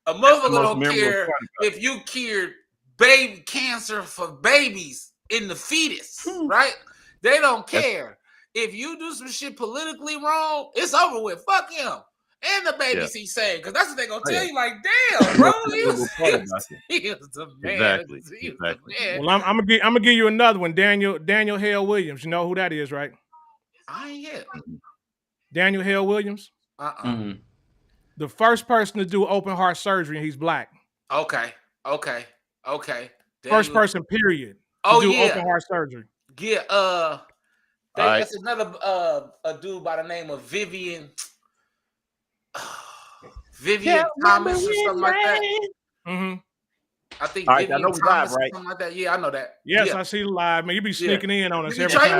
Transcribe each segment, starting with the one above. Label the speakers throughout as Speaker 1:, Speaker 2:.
Speaker 1: A motherfucker don't care if you cured baby cancer for babies in the fetus, right? They don't care. If you do some shit politically wrong, it's over with. Fuck him. And the babies he's saying, because that's what they're gonna tell you. Like, damn, bro, he was the man.
Speaker 2: Exactly.
Speaker 3: Well, I'm gonna give you another one. Daniel Hale Williams. You know who that is, right?
Speaker 1: I ain't hit.
Speaker 3: Daniel Hale Williams.
Speaker 1: Mm-hmm.
Speaker 3: The first person to do open heart surgery, and he's black.
Speaker 1: Okay.
Speaker 3: First person, period. To do open heart surgery.
Speaker 1: Yeah. That's another a dude by the name of Vivian Thomas or something like that.
Speaker 3: Mm-hmm.
Speaker 1: I think Vivian Thomas
Speaker 2: live,
Speaker 1: or something like that. Yeah, I know that.
Speaker 3: Yes, I see live, man. You be sneaking in on us every
Speaker 1: time.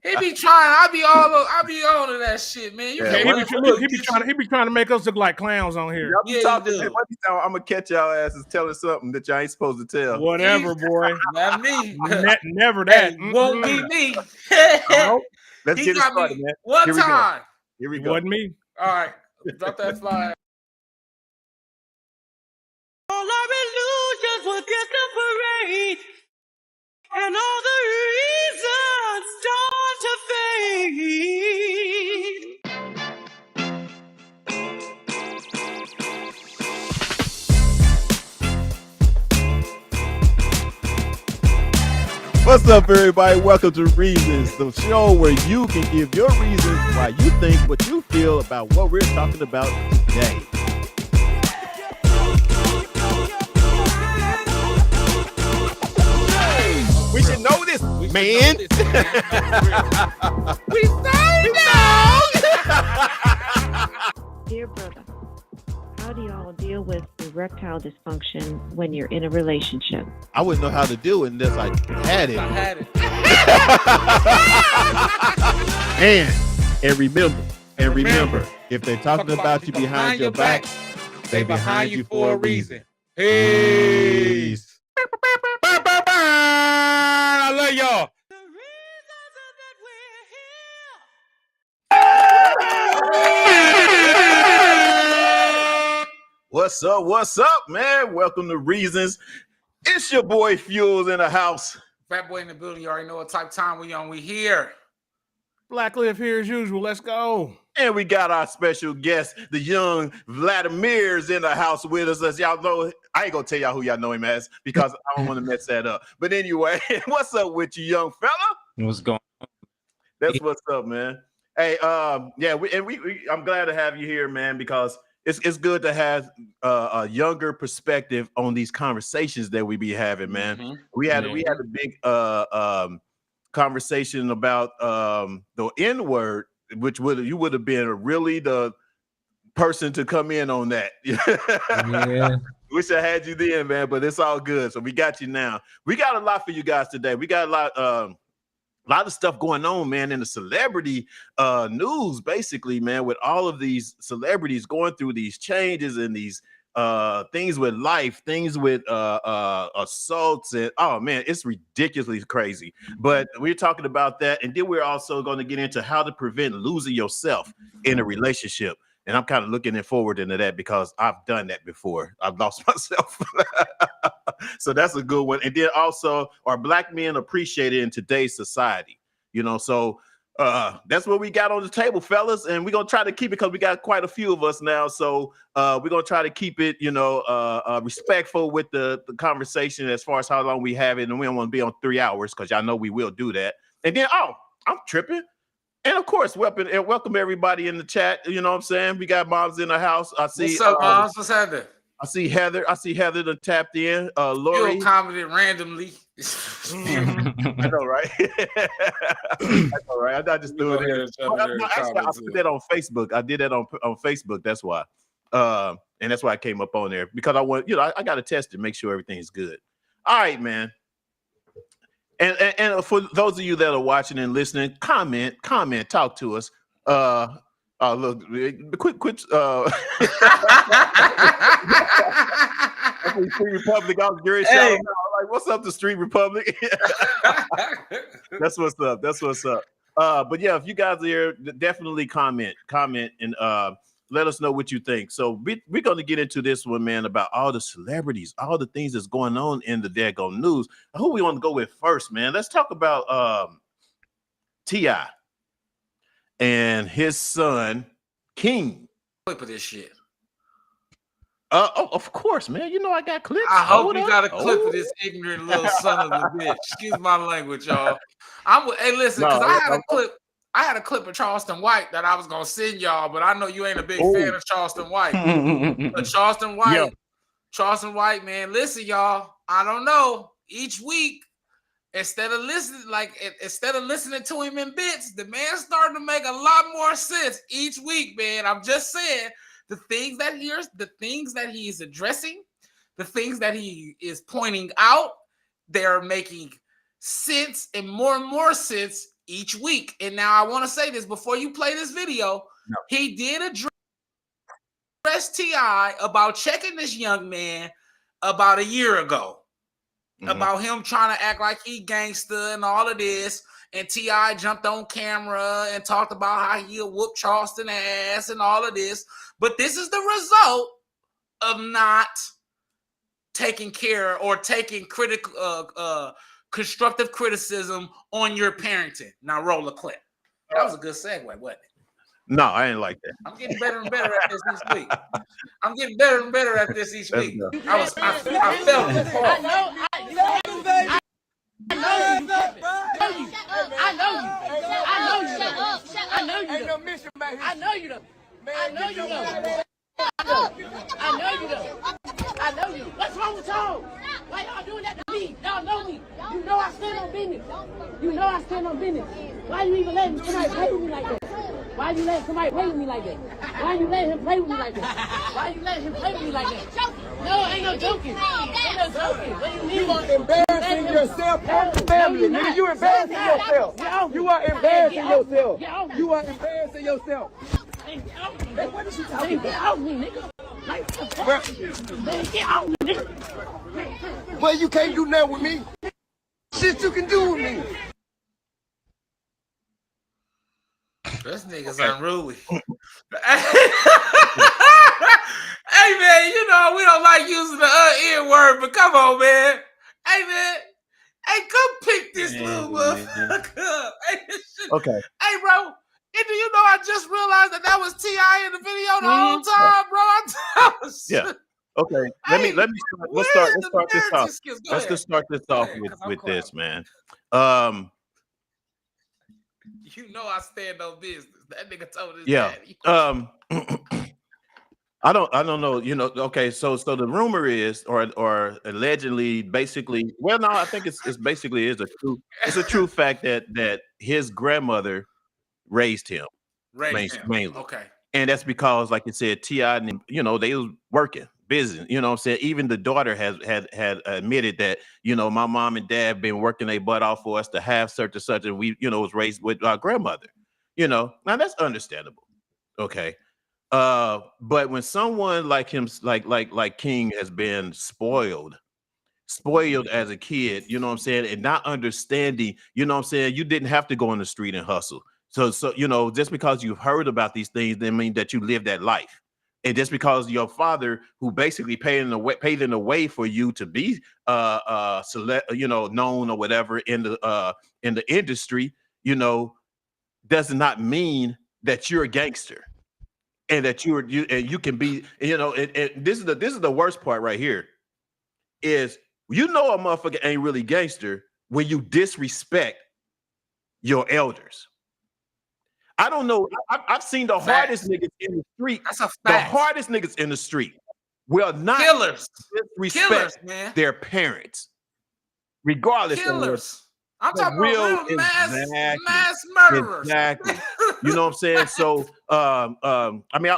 Speaker 1: He be trying. I be on to that shit, man.
Speaker 3: He be trying to make us look like clowns on here.
Speaker 2: I'm gonna catch y'all asses telling something that y'all ain't supposed to tell.
Speaker 3: Whatever, boy.
Speaker 1: Not me.
Speaker 3: Never that.
Speaker 1: Won't be me.
Speaker 2: Let's get it started, man.
Speaker 1: One time.
Speaker 2: Here we go.
Speaker 3: Wasn't me.
Speaker 1: All right. Drop that fly.
Speaker 4: All our illusions will get the parade, and all the reasons start to fade.
Speaker 2: What's up, everybody? Welcome to Reasons, the show where you can give your reasons why you think what you feel about what we're talking about today. We should know this, man. We say no.
Speaker 5: Dear brother, how do y'all deal with erectile dysfunction when you're in a relationship?
Speaker 2: I wouldn't know how to do it unless I had it. And remember, if they're talking about you behind your back, they behind you for a reason. Peace. I love y'all. What's up, man? Welcome to Reasons. It's your boy Fuels in the house.
Speaker 1: Fat boy in the building. You already know what type of time we on. We here.
Speaker 3: Black Cliff here as usual. Let's go.
Speaker 2: And we got our special guest, the young Vladimir's in the house with us. As y'all know, I ain't gonna tell y'all who y'all know him as because I don't want to mess that up. But anyway, what's up with you, young fella?
Speaker 6: What's going on?
Speaker 2: That's what's up, man. Hey, I'm glad to have you here, man, because it's good to have a younger perspective on these conversations that we be having, man. Mm-hmm. We had a big conversation about the N-word, which you would have been really the person to come in on that.
Speaker 6: Yeah.
Speaker 2: Wish I had you then, man, but it's all good. So we got you now. We got a lot for you guys today. We got a lot of stuff going on, man, in the celebrity news, basically, man, with all of these celebrities going through these changes and these things with life, things with assaults, and oh man, it's ridiculously crazy. But we're talking about that, and then we're also going to get into how to prevent losing yourself in a relationship. And I'm kind of looking forward into that because I've done that before. I've lost myself. So that's a good one. And then also, are Black men appreciated in today's society? You know, so that's what we got on the table, fellas. And we're going to try to keep it because we got quite a few of us now. So we're going to try to keep it, respectful with the conversation as far as how long we have it. And we don't want to be on 3 hours because y'all know we will do that. And then, I'm tripping. And of course, welcome everybody in the chat. You know what I'm saying? We got moms in the house. I see.
Speaker 1: What's up, moms? What's happening?
Speaker 2: I see Heather that tapped in. Lori.
Speaker 1: You commented randomly.
Speaker 2: I know, right? I know, right? I just threw it in. Actually, I put that on Facebook. I did that on Facebook. That's why. And that's why I came up on there because I want, I got to test it, make sure everything's good. All right, man. And for those of you that are watching and listening, comment, talk to us. Look, quit. Street Republic, I was very shout out. Like, what's up, the Street Republic? That's what's up. But yeah, if you guys are here, definitely comment, and Let us know what you think. So we're going to get into this one, man, about all the celebrities, all the things that's going on in the daggone news. Who we want to go with first, man? Let's talk about T.I. and his son, King.
Speaker 1: Clip of this shit.
Speaker 2: Of course, man. You know I got clips.
Speaker 1: I hope you got a clip of this ignorant little son of a bitch. Excuse my language, y'all. Hey, listen, because I had a clip. I had a clip of Charleston White that I was gonna send y'all, but I know you ain't a big fan of Charleston White. But Charleston White, man. Listen, y'all. I don't know. Each week, instead of listening to him in bits, the man starting to make a lot more sense each week, man. I'm just saying. The things that he is addressing, the things that he is pointing out, they're making sense and more sense each week. And now I want to say this before you play this video. No. He did address T.I. about checking this young man about a year ago. About him trying to act like he gangster and all of this. And T.I. jumped on camera and talked about how he'll whoop Charleston ass and all of this. But this is the result of not taking care or taking constructive criticism on your parenting. Now roll a clip. That was a good segue, wasn't it?
Speaker 2: No, I ain't like that.
Speaker 1: I'm getting better and better at this each week. I felt it.
Speaker 7: I know you. What's wrong with y'all? Why y'all doing that to me? Y'all know me. You know I stand on business. Why you even letting somebody play with me like that? Why you letting somebody play with me like that? Why you letting him play with me like that? No, ain't no joking. What do you mean?
Speaker 8: You are embarrassing yourself and the family. Nigga, you embarrassing yourself. You are embarrassing yourself. Hey, what is she talking about? Get out me, nigga. Get out me, nigga. Well, you can't do nothing with me. Shit you can do with me.
Speaker 1: This nigga's unruly. Hey, man, you know, we don't like using the N word, but come on, man. Hey, man. Hey, come pick this little motherfucker up.
Speaker 2: Okay.
Speaker 1: Hey, bro. And do you know I just realized that was T.I. in the video the whole time, bro?
Speaker 2: Yeah. Okay. Let's start this off. Let's just start this off with this, man.
Speaker 1: You know I stand on business. That nigga told his
Speaker 2: daddy. I don't know. You know. Okay. So the rumor is, or allegedly, basically. Well, no, I think it's basically a true fact that his grandmother raised him mainly.
Speaker 1: Okay.
Speaker 2: And that's because, like you said, T.I. and they was working, busy. You know what I'm saying? Even the daughter had admitted that, my mom and dad been working their butt off for us to have such and such, and we, was raised with our grandmother. Now that's understandable. Okay. But when someone like him, like King has been spoiled as a kid, you know what I'm saying, and not understanding, you know what I'm saying, you didn't have to go on the street and hustle. So just because you've heard about these things doesn't mean that you live that life. And just because your father, who basically paid in the way for you to be known or whatever in the industry, does not mean that you're a gangster. And that you can be, and this is the worst part right here, is a motherfucker ain't really gangster when you disrespect your elders. I don't know. I've seen the hardest niggas in the street.
Speaker 1: That's a fact.
Speaker 2: The hardest niggas in the street will not disrespect their parents, regardless.
Speaker 1: Killers. I'm talking about real mass murderers.
Speaker 2: Exactly. You know what I'm saying? So, I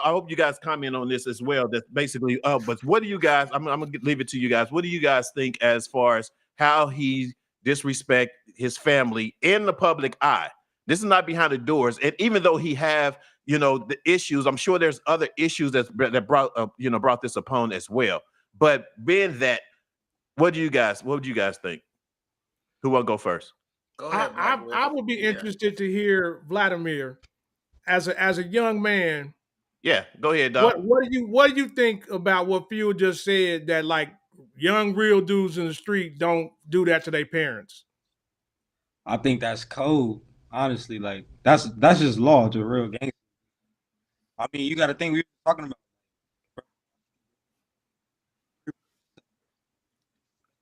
Speaker 2: hope you guys comment on this as well. That's basically, but what do you guys? I'm gonna leave it to you guys. What do you guys think as far as how he disrespect his family in the public eye? This is not behind the doors, and even though he have the issues, I'm sure there's other issues that brought this upon as well. But being that, what would you guys think? Who will go first?
Speaker 1: Go ahead,
Speaker 3: I would be interested to hear Vladimir as a young man
Speaker 2: Yeah, go ahead, Doc.
Speaker 3: What do you think about what Fuel just said, that like young real dudes in the street don't do that to their parents?
Speaker 6: I think that's code. Honestly, like that's just law to real gangster. I mean, you got to think we were talking about.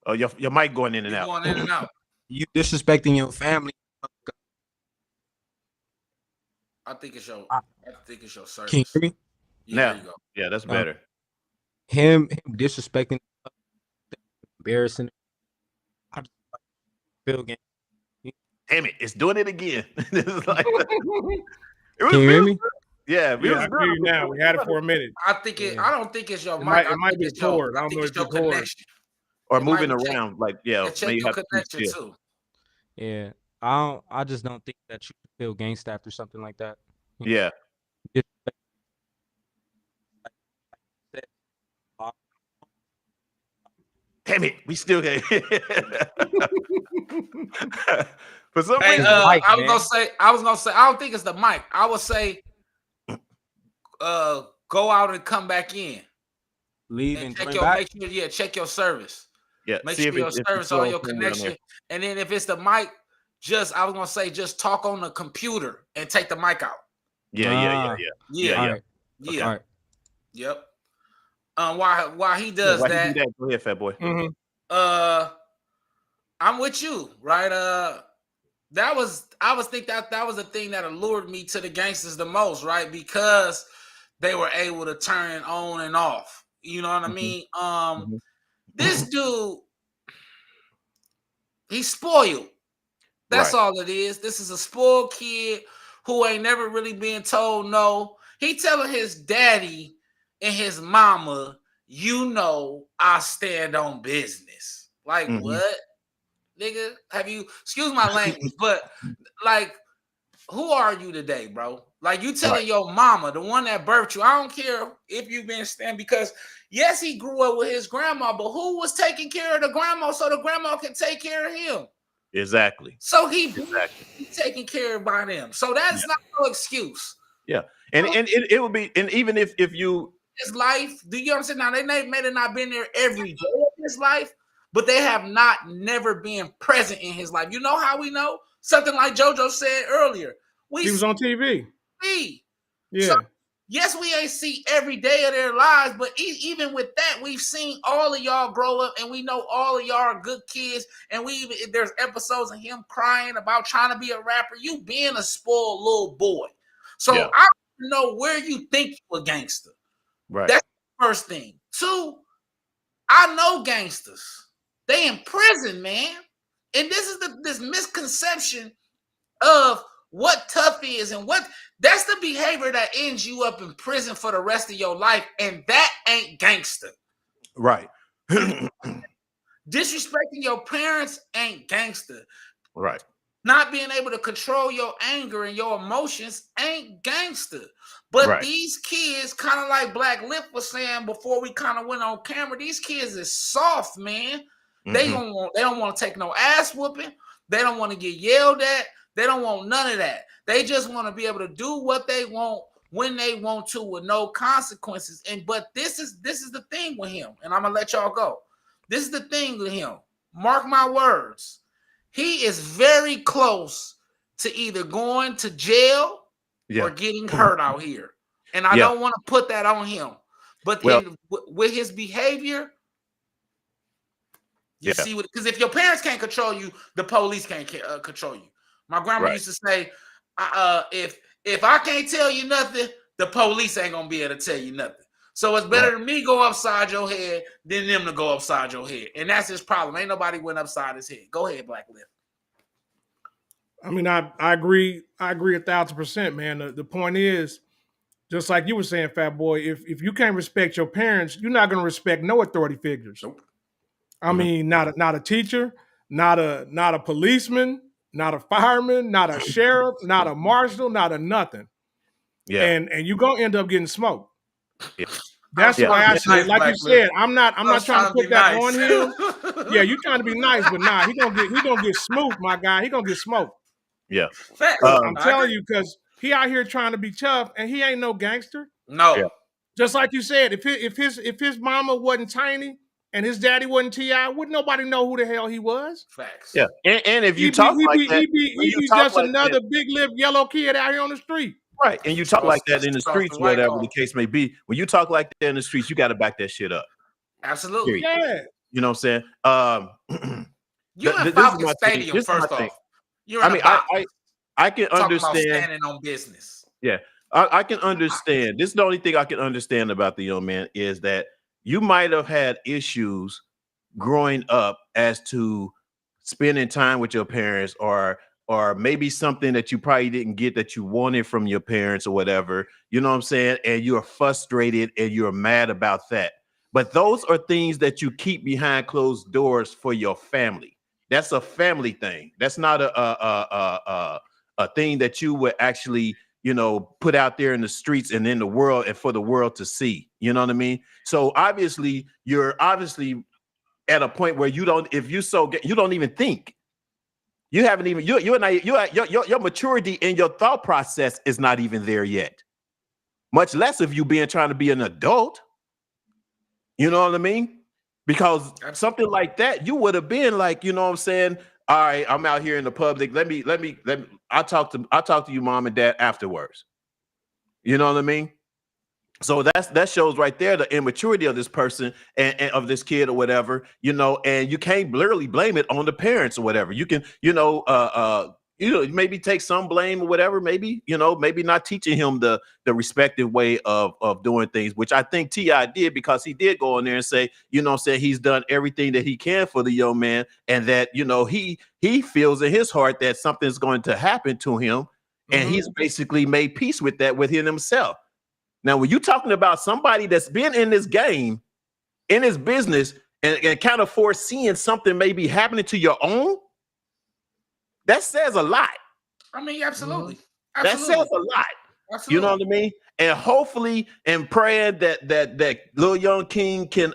Speaker 2: Oh, your mic going in and out.
Speaker 1: Going in and out.
Speaker 6: You disrespecting your family.
Speaker 1: I think it's your service.
Speaker 6: Can you hear me?
Speaker 1: Yeah,
Speaker 2: Now,
Speaker 1: there you go.
Speaker 2: yeah, that's better.
Speaker 6: Him disrespecting, embarrassing. I just feel game.
Speaker 2: Damn it, it's doing it again. This is like,
Speaker 6: Can you hear me?
Speaker 2: Yeah,
Speaker 3: Yeah, I hear you now. We had it for a minute.
Speaker 1: I think it. I don't think it's your
Speaker 3: It
Speaker 1: mic.
Speaker 3: might be a cord. I don't know if it's
Speaker 1: your
Speaker 3: a cord.
Speaker 1: connection.
Speaker 2: or
Speaker 1: It
Speaker 2: moving
Speaker 1: might check-
Speaker 2: around. Like, yeah,
Speaker 1: And check
Speaker 2: may
Speaker 1: your
Speaker 2: have to keep
Speaker 1: connection
Speaker 2: still.
Speaker 1: too.
Speaker 6: Yeah, I just don't think that you should feel gangsta after something like that.
Speaker 2: Yeah. Damn it, we still get for some
Speaker 1: Hey,
Speaker 2: reason.
Speaker 6: mic,
Speaker 1: I was
Speaker 6: man.
Speaker 1: gonna say, I don't think it's the mic. I would say, go out and come back in.
Speaker 6: Leave
Speaker 1: And
Speaker 6: and
Speaker 1: check
Speaker 6: join
Speaker 1: your,
Speaker 6: back.
Speaker 1: make sure, yeah, check your service.
Speaker 2: Yeah,
Speaker 1: Make
Speaker 2: see
Speaker 1: sure
Speaker 2: if
Speaker 1: your
Speaker 2: if it's
Speaker 1: service on your
Speaker 2: still somewhere on
Speaker 1: connection.
Speaker 2: there.
Speaker 1: And then if it's the mic, I was gonna say, just talk on the computer and take the mic out.
Speaker 2: Yeah.
Speaker 1: Yeah,
Speaker 6: All right.
Speaker 1: yeah,
Speaker 6: All right.
Speaker 1: yep. While he does
Speaker 2: Why
Speaker 1: that,
Speaker 2: you do that? Go ahead, fat boy.
Speaker 1: I'm with you, right? I was think that was the thing that allured me to the gangsters the most, right? Because they were able to turn on and off. You know what I mean? This dude, he's spoiled. That's all it is. This is a spoiled kid who ain't never really been told no. He telling his daddy and his mama, you know, I stand on business. Like, what? Nigga, have you, excuse my language, but like, who are you today, bro? Like, you telling your mama, the one that birthed you, I don't care if you've been stand, because yes, he grew up with his grandma, but who was taking care of the grandma so the grandma can take care of him?
Speaker 2: Exactly.
Speaker 1: So he's taken care of by them. So that's not no excuse.
Speaker 2: Yeah. And it would be, and even if you
Speaker 1: his life, do you understand? Now they may have not been there every day of his life, but they have never been present in his life. You know how we know? Something like JoJo said earlier.
Speaker 3: He was on TV. Yeah.
Speaker 1: So, yes, we ain't see every day of their lives, but even with that, we've seen all of y'all grow up, and we know all of y'all are good kids. And there's episodes of him crying about trying to be a rapper. You being a spoiled little boy. So I don't know where you think you a gangster.
Speaker 2: Right.
Speaker 1: That's the first thing. Two, I know gangsters. They in prison, man. And this is this misconception of what tough is, and that's the behavior that ends you up in prison for the rest of your life, and that ain't gangster.
Speaker 2: Right.
Speaker 1: Disrespecting your parents ain't gangster.
Speaker 2: Right.
Speaker 1: Not being able to control your anger and your emotions ain't gangster. But these kids, kind of like Black Lip was saying before we kind of went on camera, these kids is soft, man. They don't want to take no ass whooping. They don't want to get yelled at. They don't want none of that. They just want to be able to do what they want when they want to with no consequences. But this is the thing with him, and I'm gonna let y'all go. This is the thing with him. Mark my words. He is very close to either going to jail or getting hurt out here. And I don't want to put that on him. But with his behavior, you see what, because if your parents can't control you, the police can't control you. My grandma used to say, if I can't tell you nothing, the police ain't gonna be able to tell you nothing. So it's better than me go upside your head than them to go upside your head. And that's his problem. Ain't nobody went upside his head. Go ahead, Black Lip.
Speaker 3: I mean, I agree. I agree 1,000%, man. The point is, just like you were saying, Fat Boy, if you can't respect your parents, you're not going to respect no authority figures.
Speaker 1: Nope.
Speaker 3: I mean, not a teacher, not a policeman, not a fireman, not a sheriff, not a marshal, not a nothing. Yeah. And you're going to end up getting smoked. Yeah. That's why I said, like you said, I'm not trying to put that on him. Yeah, you trying to be nice, but nah, he gonna get smoked, my guy. He gonna get smoked.
Speaker 2: Yeah.
Speaker 3: I'm telling you, because he out here trying to be tough, and he ain't no gangster.
Speaker 1: No.
Speaker 2: Yeah.
Speaker 3: Just like you said, if his mama wasn't Tiny and his daddy wasn't T.I., wouldn't nobody know who the hell he was.
Speaker 1: Facts.
Speaker 2: Yeah. And if you
Speaker 3: He
Speaker 2: talk like that,
Speaker 3: be just another big lip yellow kid out here on the street.
Speaker 2: Right. And you talk like that in the streets, whatever the case may be. When you talk like that in the streets, you got to back that shit up.
Speaker 1: Absolutely.
Speaker 3: Yeah.
Speaker 2: You know what I'm saying?
Speaker 1: You in Falcon Stadium, first off. You're in
Speaker 2: I can understand.
Speaker 1: Standing on business.
Speaker 2: Yeah. I can understand. This is the only thing I can understand about the young man is that you might have had issues growing up as to spending time with your parents or maybe something that you probably didn't get that you wanted from your parents or whatever, you know what I'm saying? And you're frustrated and you're mad about that. But those are things that you keep behind closed doors for your family. That's a family thing. That's not a thing that you would actually, you know, put out there in the streets and in the world and for the world to see. You know what I mean? So obviously, you're obviously at a point where you don't, if you you don't even think. You haven't even your maturity in your thought process is not even there yet. Much less of you trying to be an adult. You know what I mean? Because something like that, you would have been like, you know what I'm saying? All right, I'm out here in the public. Let me. I'll talk to you, mom and dad, afterwards. You know what I mean? So that shows right there the immaturity of this person and of this kid or whatever, you know, and you can't literally blame it on the parents or whatever. You can, maybe take some blame or whatever, maybe not teaching him the respective way of doing things, which I think T.I. did, because he did go in there and say, you know what I'm saying, he's done everything that he can for the young man, and that, you know, he feels in his heart that something's going to happen to him, and he's basically made peace with that within himself. Now, when you're talking about somebody that's been in this game, in this business, and kind of foreseeing something may be happening to your own, that says a lot.
Speaker 1: I mean, absolutely.
Speaker 2: That says a lot. Absolutely. You know what I mean? And hopefully, and praying that little young king can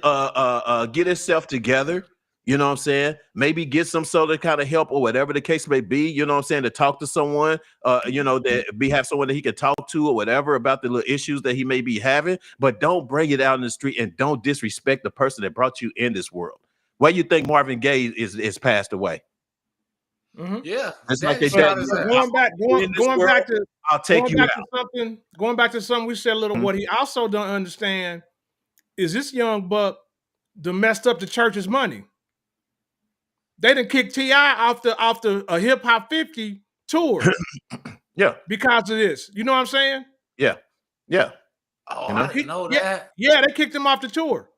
Speaker 2: get himself together. You know what I'm saying? Maybe get some sort of kind of help or whatever the case may be, you know what I'm saying, to talk to someone, have someone that he can talk to or whatever about the little issues that he may be having, but don't bring it out in the street and don't disrespect the person that brought you in this world. Why you think Marvin Gaye is passed away?
Speaker 1: Yeah.
Speaker 2: It's like they
Speaker 3: going back to something we said a little, what he also don't understand is this young buck done messed up the church's money. They done kicked T.I. off the Hip Hop 50 tour.
Speaker 2: Yeah.
Speaker 3: Because of this. You know what I'm saying?
Speaker 2: Yeah. Yeah.
Speaker 1: Oh, I didn't know that.
Speaker 3: Yeah, they kicked him off the tour.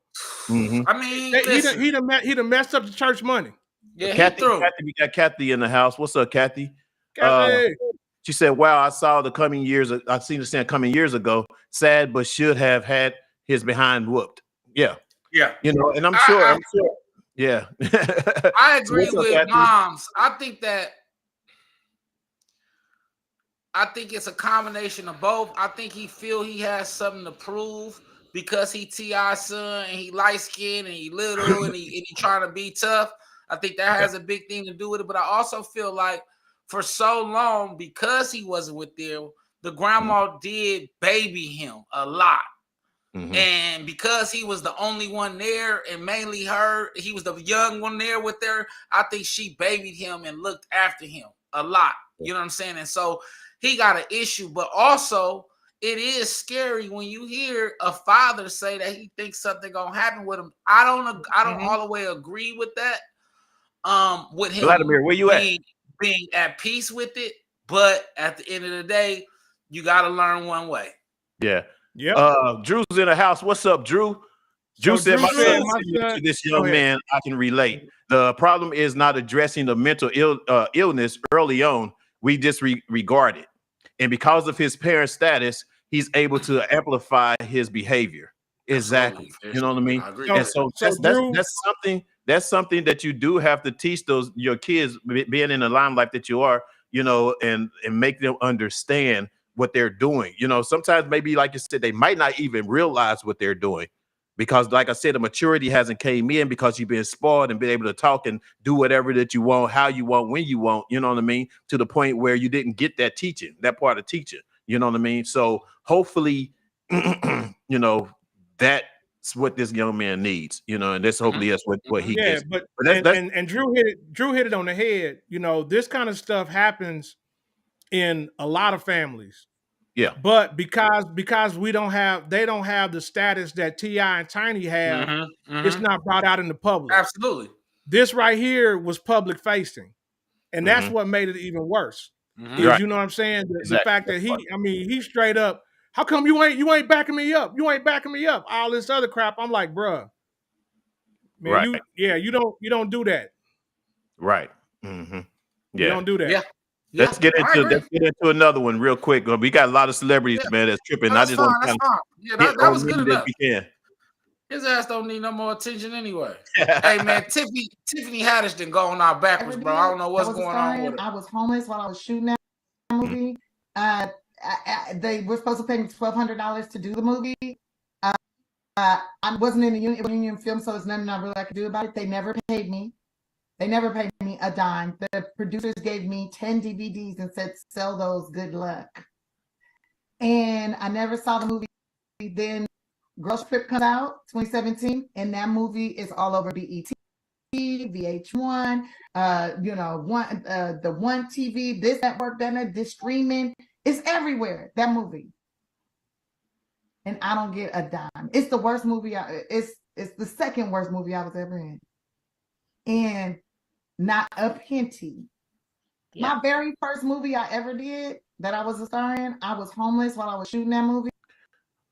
Speaker 1: I mean,
Speaker 3: he done messed up the church money.
Speaker 1: Yeah,
Speaker 2: Kathy, we got Kathy in the house. What's up, Kathy?
Speaker 3: Kathy.
Speaker 2: She said, wow, I saw the coming years. I seen the saying coming years ago. Sad, but should have had his behind whooped. Yeah.
Speaker 1: Yeah.
Speaker 2: You know, and I'm sure. Yeah.
Speaker 1: I agree with moms. I think it's a combination of both. I think he has something to prove because he T.I.'s son and he light skinned and he little and he trying to be tough. I think that has a big thing to do with it. But I also feel like for so long, because he wasn't with them, the grandma did baby him a lot. And because he was the only one there, and mainly he was the young one there with her, I think she babied him and looked after him a lot. You know what I'm saying? And so he got an issue, but also it is scary when you hear a father say that he thinks something gonna happen with him. I don't all the way agree with that. With him,
Speaker 2: Vladimir, where you
Speaker 1: being at peace with it, but at the end of the day, you got to learn one way.
Speaker 2: Yeah. Yeah. Drew's in the house. What's up, Drew? Drew said, my son, to this young man, I can relate. The problem is not addressing the mental illness early on. We disregard it. And because of his parent status, he's able to amplify his behavior. Exactly. You know what I mean? And so that's something that you do have to teach your kids, being in the limelight that you are, you know, and make them understand what they're doing. You know, sometimes maybe, like you said, they might not even realize what they're doing because, like I said, the maturity hasn't came in because you've been spoiled and been able to talk and do whatever that you want, how you want, when you want, you know what I mean? To the point where you didn't get that teaching, that part of teaching, you know what I mean? So hopefully you know, that's what this young man needs, you know, and that's hopefully that's what he gets.
Speaker 3: But
Speaker 2: that's
Speaker 3: and Drew hit it on the head. You know, this kind of stuff happens in a lot of families.
Speaker 2: yeah.
Speaker 3: But because they don't have the status that T.I. and Tiny have, it's not brought out in the public.
Speaker 1: Absolutely.
Speaker 3: This right here was public facing. And that's what made it even worse. Is, you know what I'm saying? The fact that he straight up, how come you ain't backing me up? You ain't backing me up. All this other crap. I'm like, bruh, man, you don't do that.
Speaker 2: Right. Yeah.
Speaker 3: You don't do that.
Speaker 1: Yeah.
Speaker 2: Let's get into another one real quick. We got a lot of celebrities, man, that's tripping.
Speaker 1: That's fine. Yeah, that was good enough.
Speaker 2: We can.
Speaker 1: His ass don't need no more attention anyway. Hey man, Tiffany Haddish done gone out backwards, bro. I don't know what's going on with her.
Speaker 9: I was homeless while I was shooting that movie. They were supposed to pay me $1,200 to do the movie. I wasn't in the union film, so there's nothing I really could do about it. They never paid me. They never paid me a dime. The producers gave me 10 DVDs and said, sell those, good luck. And I never saw the movie. Then Girls Trip comes out 2017, and that movie is all over BET, VH1, the One TV, this network, this streaming. It's everywhere, that movie. And I don't get a dime. It's the worst movie. It's the second worst movie I was ever in. And not a penny. Yeah. My very first movie I ever did that I was a star in, I was homeless while I was shooting that movie.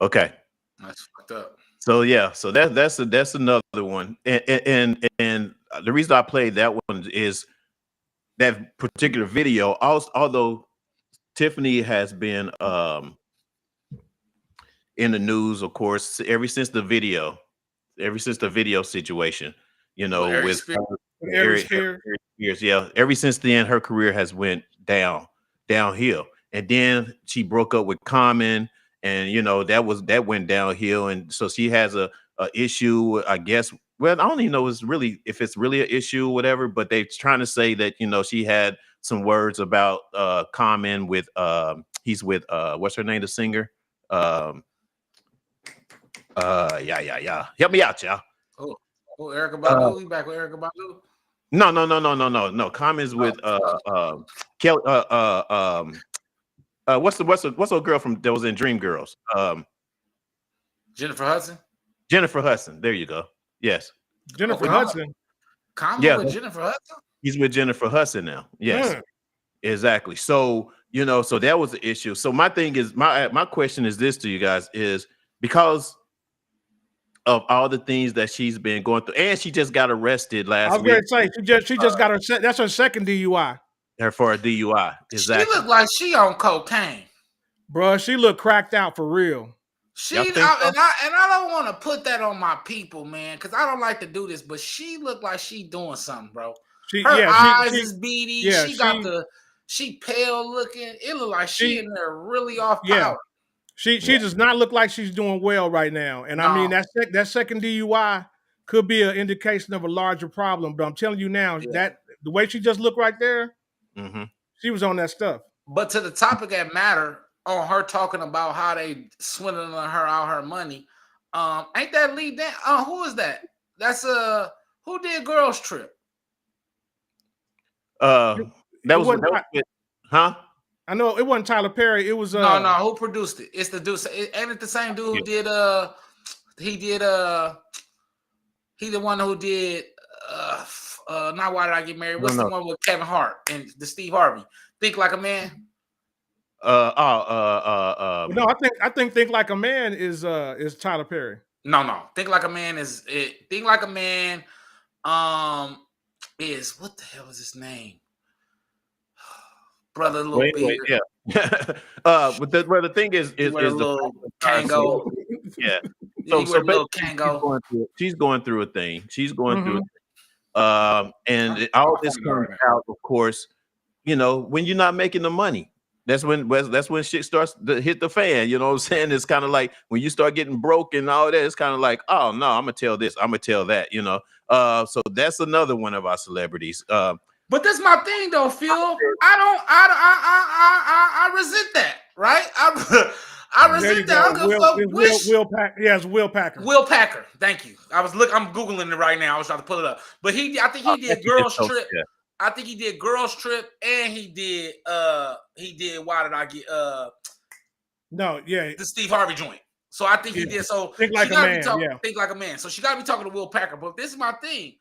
Speaker 2: Okay.
Speaker 1: That's fucked up.
Speaker 2: So yeah, so that's another one. And the reason I played that one is that particular video, although Tiffany has been in the news, of course, ever since the video situation, you know, with Ever since then, her career has went downhill. And then she broke up with Common, and you know that went downhill. And so she has a issue, I guess. Well, I don't even know if it's really an issue or whatever, but they're trying to say that, you know, she had some words about Common with he's with what's her name, the singer? Yeah. Help me out, y'all.
Speaker 1: Oh, Erykah Badu. You back with Erykah Badu?
Speaker 2: No. Common's with Kelly. What's the girl from that was in Dreamgirls?
Speaker 1: Jennifer Hudson.
Speaker 2: Jennifer Hudson. There you go. Yes.
Speaker 3: Jennifer Hudson.
Speaker 1: Common with Jennifer Hudson.
Speaker 2: He's with Jennifer Hudson now. Yes. Exactly. So, you know, so that was the issue. So my thing is, my question is this to you guys is, because of all the things that she's been going through, and she just got arrested last week. I
Speaker 3: was going to say she just got her. That's her second DUI.
Speaker 2: Her for a DUI. Exactly.
Speaker 1: She looked like she on cocaine,
Speaker 3: bro. She looked cracked out for real.
Speaker 1: I don't want to put that on my people, man, because I don't like to do this, but she looked like she doing something, bro. Her eyes is beady. Yeah, she pale looking. It looked like she in there really off powder.
Speaker 3: She does not look like she's doing well right now. And I mean, that second DUI could be an indication of a larger problem. But I'm telling you now, that the way she just looked right there, she was on that stuff.
Speaker 1: But to the topic that matter, on her talking about how they swindling her out her money, ain't that lead down? Who is that? That's who did Girls Trip?
Speaker 2: That was huh?
Speaker 3: I know it wasn't Tyler Perry. It was
Speaker 1: no. Who produced it? It's the dude. Ain't it the same dude who did he the one who did not Why Did I Get Married? What's the one with Kevin Hart and the Steve Harvey? Think Like a Man.
Speaker 3: No, I think Think Like a Man is Tyler Perry.
Speaker 1: No. Think Like a Man is it. Think Like a Man is what the hell is his name? Brother Little Beard.
Speaker 2: Yeah. But the thing is the
Speaker 1: little Kango.
Speaker 2: Yeah.
Speaker 1: So little Kango.
Speaker 2: She's going through a thing. She's going through and all this comes out, of course, you know, when you're not making the money. That's when shit starts to hit the fan. You know what I'm saying? It's kind of like when you start getting broke and all that, it's kind of like, oh no, I'm gonna tell this, I'm gonna tell that, you know. So that's another one of our celebrities.
Speaker 1: But that's my thing, though, Phil. I resent that, right? I
Speaker 3: There you
Speaker 1: resent that. I
Speaker 3: go.
Speaker 1: don't give a fuck which.
Speaker 3: Will Packer. Yes, Will Packer.
Speaker 1: Will Packer. Thank you. I'm googling it right now. I was trying to pull it up, but I think he did Girls Trip.
Speaker 2: Yeah.
Speaker 1: I think he did Girls Trip, and he did. Why did I get
Speaker 3: No, yeah,
Speaker 1: the Steve Harvey joint? So I think he did. So
Speaker 3: Think Like a Man. Yeah.
Speaker 1: Think Like a Man. So she got to be talking to Will Packer. But this is my thing.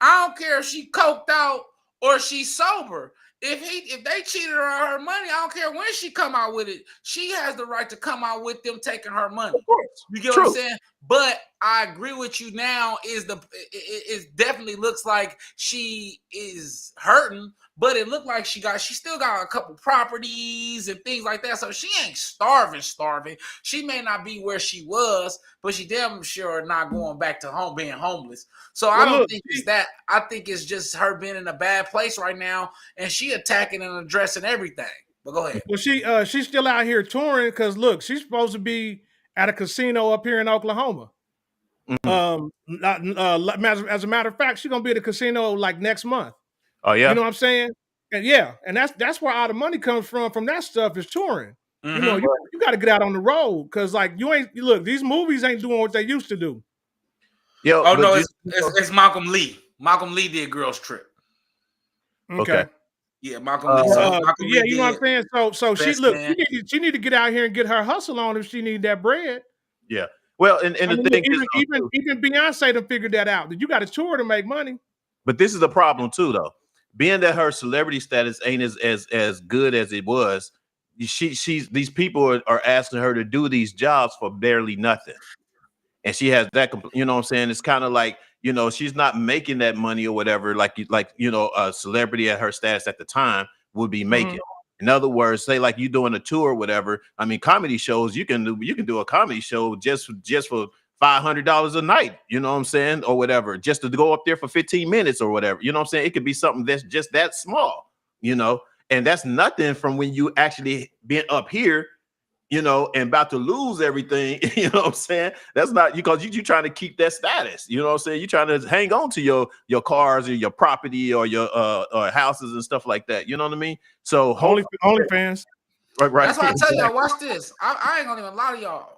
Speaker 1: I don't care if she coked out or she's sober. If they cheated her on her money, I don't care when she come out with it. She has the right to come out with them taking her money.
Speaker 2: Of course.
Speaker 1: You get what I'm saying? But I agree with you now. It definitely looks like she is hurting, but it looked like she still got a couple properties and things like that. So she ain't starving. She may not be where she was, but she damn sure not going back to home being homeless. So I don't think it's that. I think it's just her being in a bad place right now, and she attacking and addressing everything. But go ahead.
Speaker 3: Well, she's still out here touring because look, she's supposed to be at a casino up here in Oklahoma.
Speaker 2: Mm-hmm.
Speaker 3: As a matter of fact, she's gonna be at a casino like next month.
Speaker 2: Oh yeah,
Speaker 3: you know what I'm saying? And that's where all the money comes from that stuff is touring.
Speaker 1: Mm-hmm.
Speaker 3: You know, you got to get out on the road because like these movies ain't doing what they used to do.
Speaker 2: Yo,
Speaker 1: oh no, it's Malcolm Lee. Malcolm Lee did Girls Trip.
Speaker 3: Okay.
Speaker 1: Yeah, Malcolm Lee. So Malcolm Lee
Speaker 3: you know what I'm saying? So she need to get out here and get her hustle on if she need that bread.
Speaker 2: Yeah. Well, and the thing is,
Speaker 3: even Beyonce done figured that out. That you got to tour to make money.
Speaker 2: But this is the problem too, though. Being that her celebrity status ain't as good as it was, these people are asking her to do these jobs for barely nothing, and she has that. You know what I'm saying? It's kind of like, you know, she's not making that money or whatever, like a celebrity at her status at the time would be making. In other words, say like you doing a tour or whatever. I mean, comedy shows, you can do a comedy show just for $500 a night, you know what I'm saying, or whatever, just to go up there for 15 minutes or whatever. You know what I'm saying? It could be something that's just that small, you know, and that's nothing from when you actually been up here, you know, and about to lose everything. You know what I'm saying? That's not because you trying to keep that status. You know what I'm saying? You're trying to hang on to your cars or your property or your or houses and stuff like that. You know what I mean? So
Speaker 3: OnlyFans.
Speaker 2: Right.
Speaker 1: That's why I tell y'all, watch this. I ain't gonna even lie to y'all.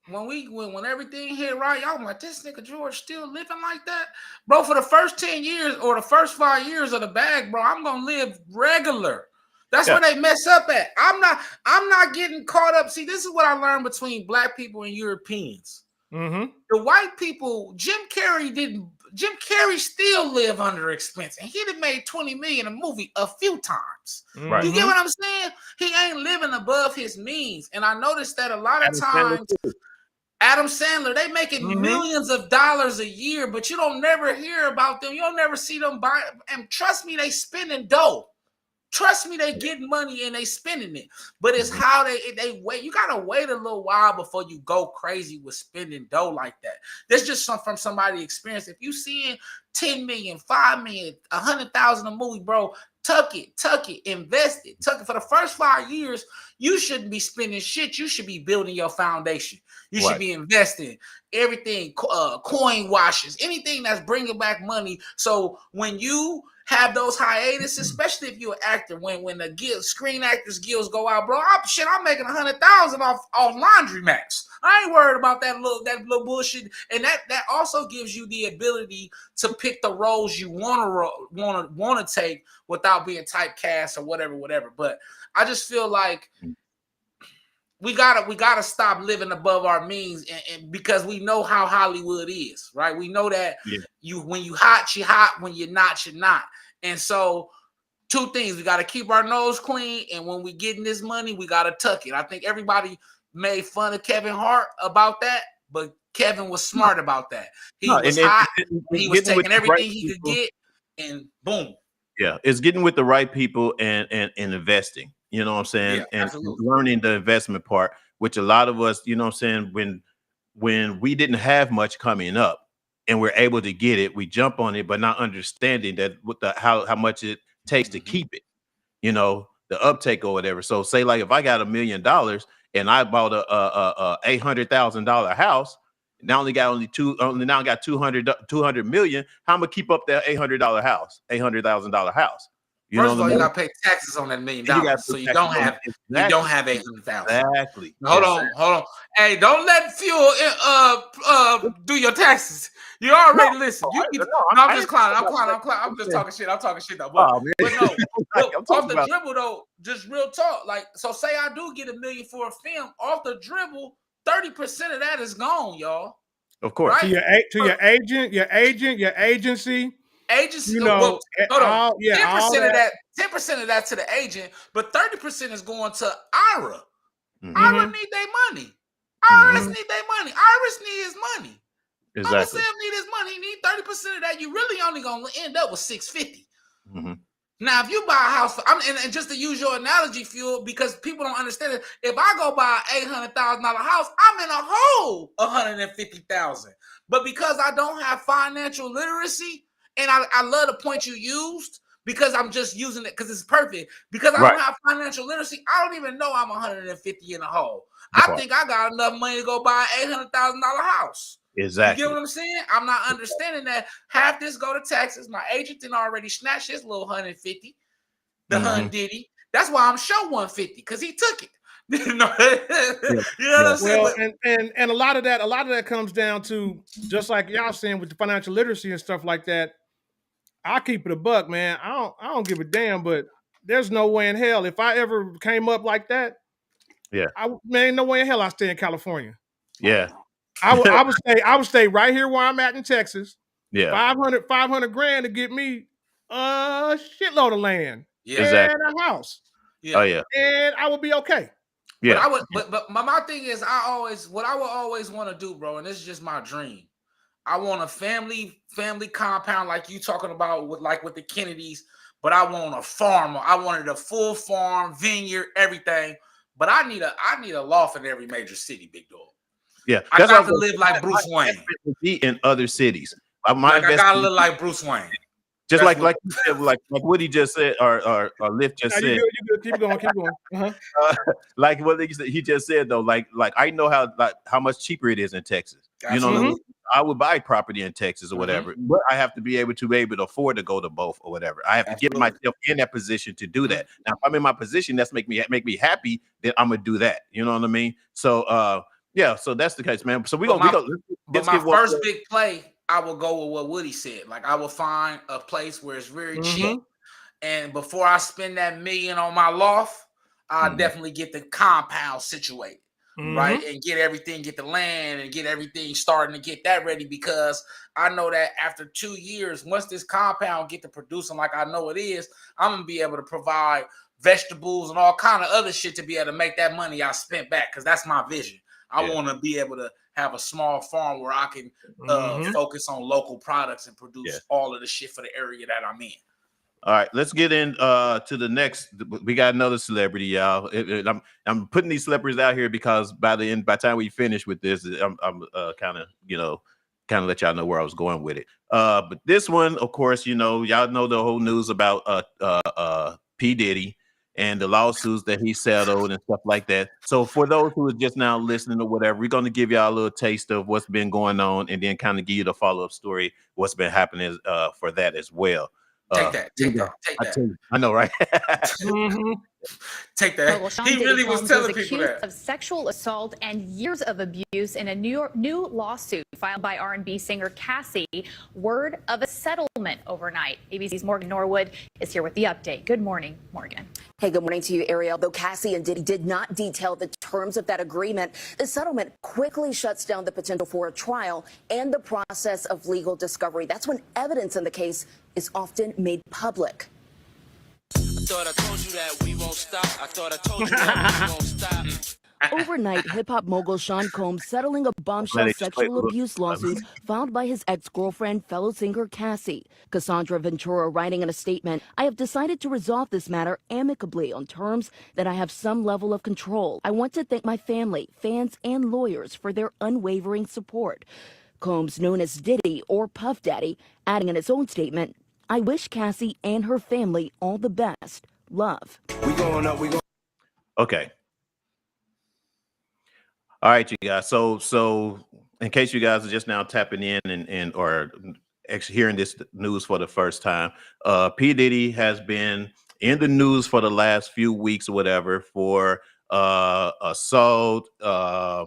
Speaker 1: When everything hit right, y'all I'm like, this nigga George still living like that, bro. For the first 10 years or the first 5 years of the bag, bro, I'm gonna live regular. That's where they mess up at. I'm not getting caught up. See, this is what I learned between black people and Europeans.
Speaker 3: Mm-hmm.
Speaker 1: The white people, Jim Carrey still live under expense, and he'd have made 20 million a movie a few times.
Speaker 2: Right.
Speaker 1: You get what I'm saying? He ain't living above his means, and I noticed that a lot of times. Adam Sandler, they making millions of dollars a year, but you don't never hear about them. You don't never see them buy. And trust me, they spending dough. Trust me, they getting money and they spending it. But it's how they wait. You gotta wait a little while before you go crazy with spending dough like that. That's just from somebody experience. If you seeing 10 million, 5 million, 100,000 a movie, bro, tuck it, invest it, tuck it. For the first 5 years, you shouldn't be spending shit. You should be building your foundation. You should be investing everything, coin washes, anything that's bringing back money. So when you have those hiatus, especially if you're an actor, when the Screen Actors Guilds go out, bro, I'm making 100,000 off laundromats. I ain't worried about that little bullshit, and that also gives you the ability to pick the roles you want to take without being typecast or whatever. But I just feel like we gotta stop living above our means, and because we know how Hollywood is, right? We know that when you hot, you hot. When you're not, you're not. And so, two things: we gotta keep our nose clean, and when we getting this money, we gotta tuck it. I think everybody made fun of Kevin Hart about that, but Kevin was smart about that. He was hot. He was taking everything he could get, and boom.
Speaker 2: Yeah, it's getting with the right people and investing. You know what I'm saying?
Speaker 1: Yeah,
Speaker 2: and
Speaker 1: absolutely.
Speaker 2: Learning the investment part, which a lot of us, you know what I'm saying, when we didn't have much coming up and we're able to get it, we jump on it, but not understanding that how much it takes to keep it, you know, the uptake or whatever. So say like if I got $1 million and I bought a $800,000 house, now got 200 million, how am I keep up that $800,000 house?
Speaker 1: First of all, you gotta pay taxes on that $1 million, so you don't have $800,000.
Speaker 2: Exactly.
Speaker 1: Hold on. Hey, don't let fuel do your taxes. You already listen. I'm just clowning. I'm just talking shit. I'm talking shit though. But no, off the dribble though, just real talk. Like, so say I do get $1 million for a film, off the dribble, 30% of that is gone, y'all.
Speaker 2: Of course.
Speaker 1: Right?
Speaker 3: To your agent, your agency.
Speaker 1: Agency,
Speaker 3: you know,
Speaker 1: hold on. 10% of that, 10% of that to the agent, but 30% is going to IRA. IRA need their money. IRS need their money. IRS need his money.
Speaker 2: Exactly.
Speaker 1: Uncle Sam need his money. He need 30% of that. You really only gonna end up with $650. Now, if you buy a house, and just to use your analogy, Fuel, because people don't understand it. If I go buy an $800,000 house, I'm in a hole $150,000. But because I don't have financial literacy, and I love the point you used, because I'm just using it because it's perfect. Because I don't have financial literacy, I don't even know I'm 150 in a hole. I think I got enough money to go buy an $800,000 house.
Speaker 2: Exactly.
Speaker 1: You get what I'm saying? I'm not understanding that. Half this go to taxes. My agent didn't already snatch his little 150. The Hun Diddy. That's why I'm sure 150, because he took it. You know what I'm saying?
Speaker 3: Well, and a lot of that comes down to, just like y'all saying with the financial literacy and stuff like that. I keep it a buck, man. I don't give a damn, but there's no way in hell if I ever came up like that. Man, no way in hell I stay in California. I would stay right here where I'm at in Texas. 500 grand to get me a shitload of land and a house. And I would be okay.
Speaker 1: But my thing is, what I would always want to do, bro, and this is just my dream. I want a family compound like you talking about with the Kennedys, but I want a farm. I wanted a full farm, vineyard, everything. But I need a loft in every major city, big dog.
Speaker 2: Yeah,
Speaker 1: I got to live like Bruce Wayne.
Speaker 2: In other cities,
Speaker 1: I gotta live like Bruce Wayne.
Speaker 2: Just like Woody just said, or Lift just said.
Speaker 3: You keep going.
Speaker 2: Like what he just said though, like I know how much cheaper it is in Texas. You know what I mean? I would buy property in Texas or whatever, but I have to be able to afford to go to both or whatever. I have to get myself in that position to do that. Now, if I'm in my position, that's make me happy. Then I'm gonna do that. You know what I mean? So so that's the case, man. So we go.
Speaker 1: But my first big play, I will go with what Woody said. Like, I will find a place where it's very cheap, and before I spend that $1 million on my loft, I'll definitely get the compound situated. Right, and get the land and get everything starting to get that ready, because I know that after 2 years, once this compound get to producing like I know it is, I'm gonna be able to provide vegetables and all kind of other shit to be able to make that money I spent back, because that's my vision. I want to be able to have a small farm where I can focus on local products and produce all of the shit for the area that I'm in.
Speaker 2: All right, let's get in to the next. We got another celebrity, y'all. I'm putting these celebrities out here because by the time we finish with this, I'm kind of let y'all know where I was going with it. But this one, of course, y'all know the whole news about P. Diddy and the lawsuits that he settled and stuff like that. So for those who are just now listening or whatever, we're going to give y'all a little taste of what's been going on, and then kind of give you the follow-up story, what's been happening for that as well.
Speaker 1: Take that.
Speaker 2: I know, right?
Speaker 1: Take that. He really was telling people that.
Speaker 10: Of sexual assault and years of abuse in a new lawsuit filed by R&B singer Cassie. Word of a settlement overnight. ABC's Morgan Norwood is here with the update. Good morning, Morgan.
Speaker 11: Hey, good morning to you, Ariel. Though Cassie and Diddy did not detail the terms of that agreement, the settlement quickly shuts down the potential for a trial and the process of legal discovery. That's when evidence in the case is often made public.
Speaker 12: I thought I told you that we won't stop. I thought I told you that we won't stop.
Speaker 11: Overnight, hip-hop mogul Sean Combs settling a bombshell sexual abuse lawsuit filed by his ex-girlfriend, fellow singer Cassie. Cassandra Ventura writing in a statement, "I have decided to resolve this matter amicably on terms that I have some level of control. I want to thank my family, fans, and lawyers for their unwavering support." Combs, known as Diddy or Puff Daddy, adding in his own statement, "I wish Cassie and her family all the best. Love."
Speaker 12: We going up,
Speaker 2: Okay. All right, you guys. So in case you guys are just now tapping in and or actually hearing this news for the first time. P. Diddy has been in the news for the last few weeks or whatever for assault. I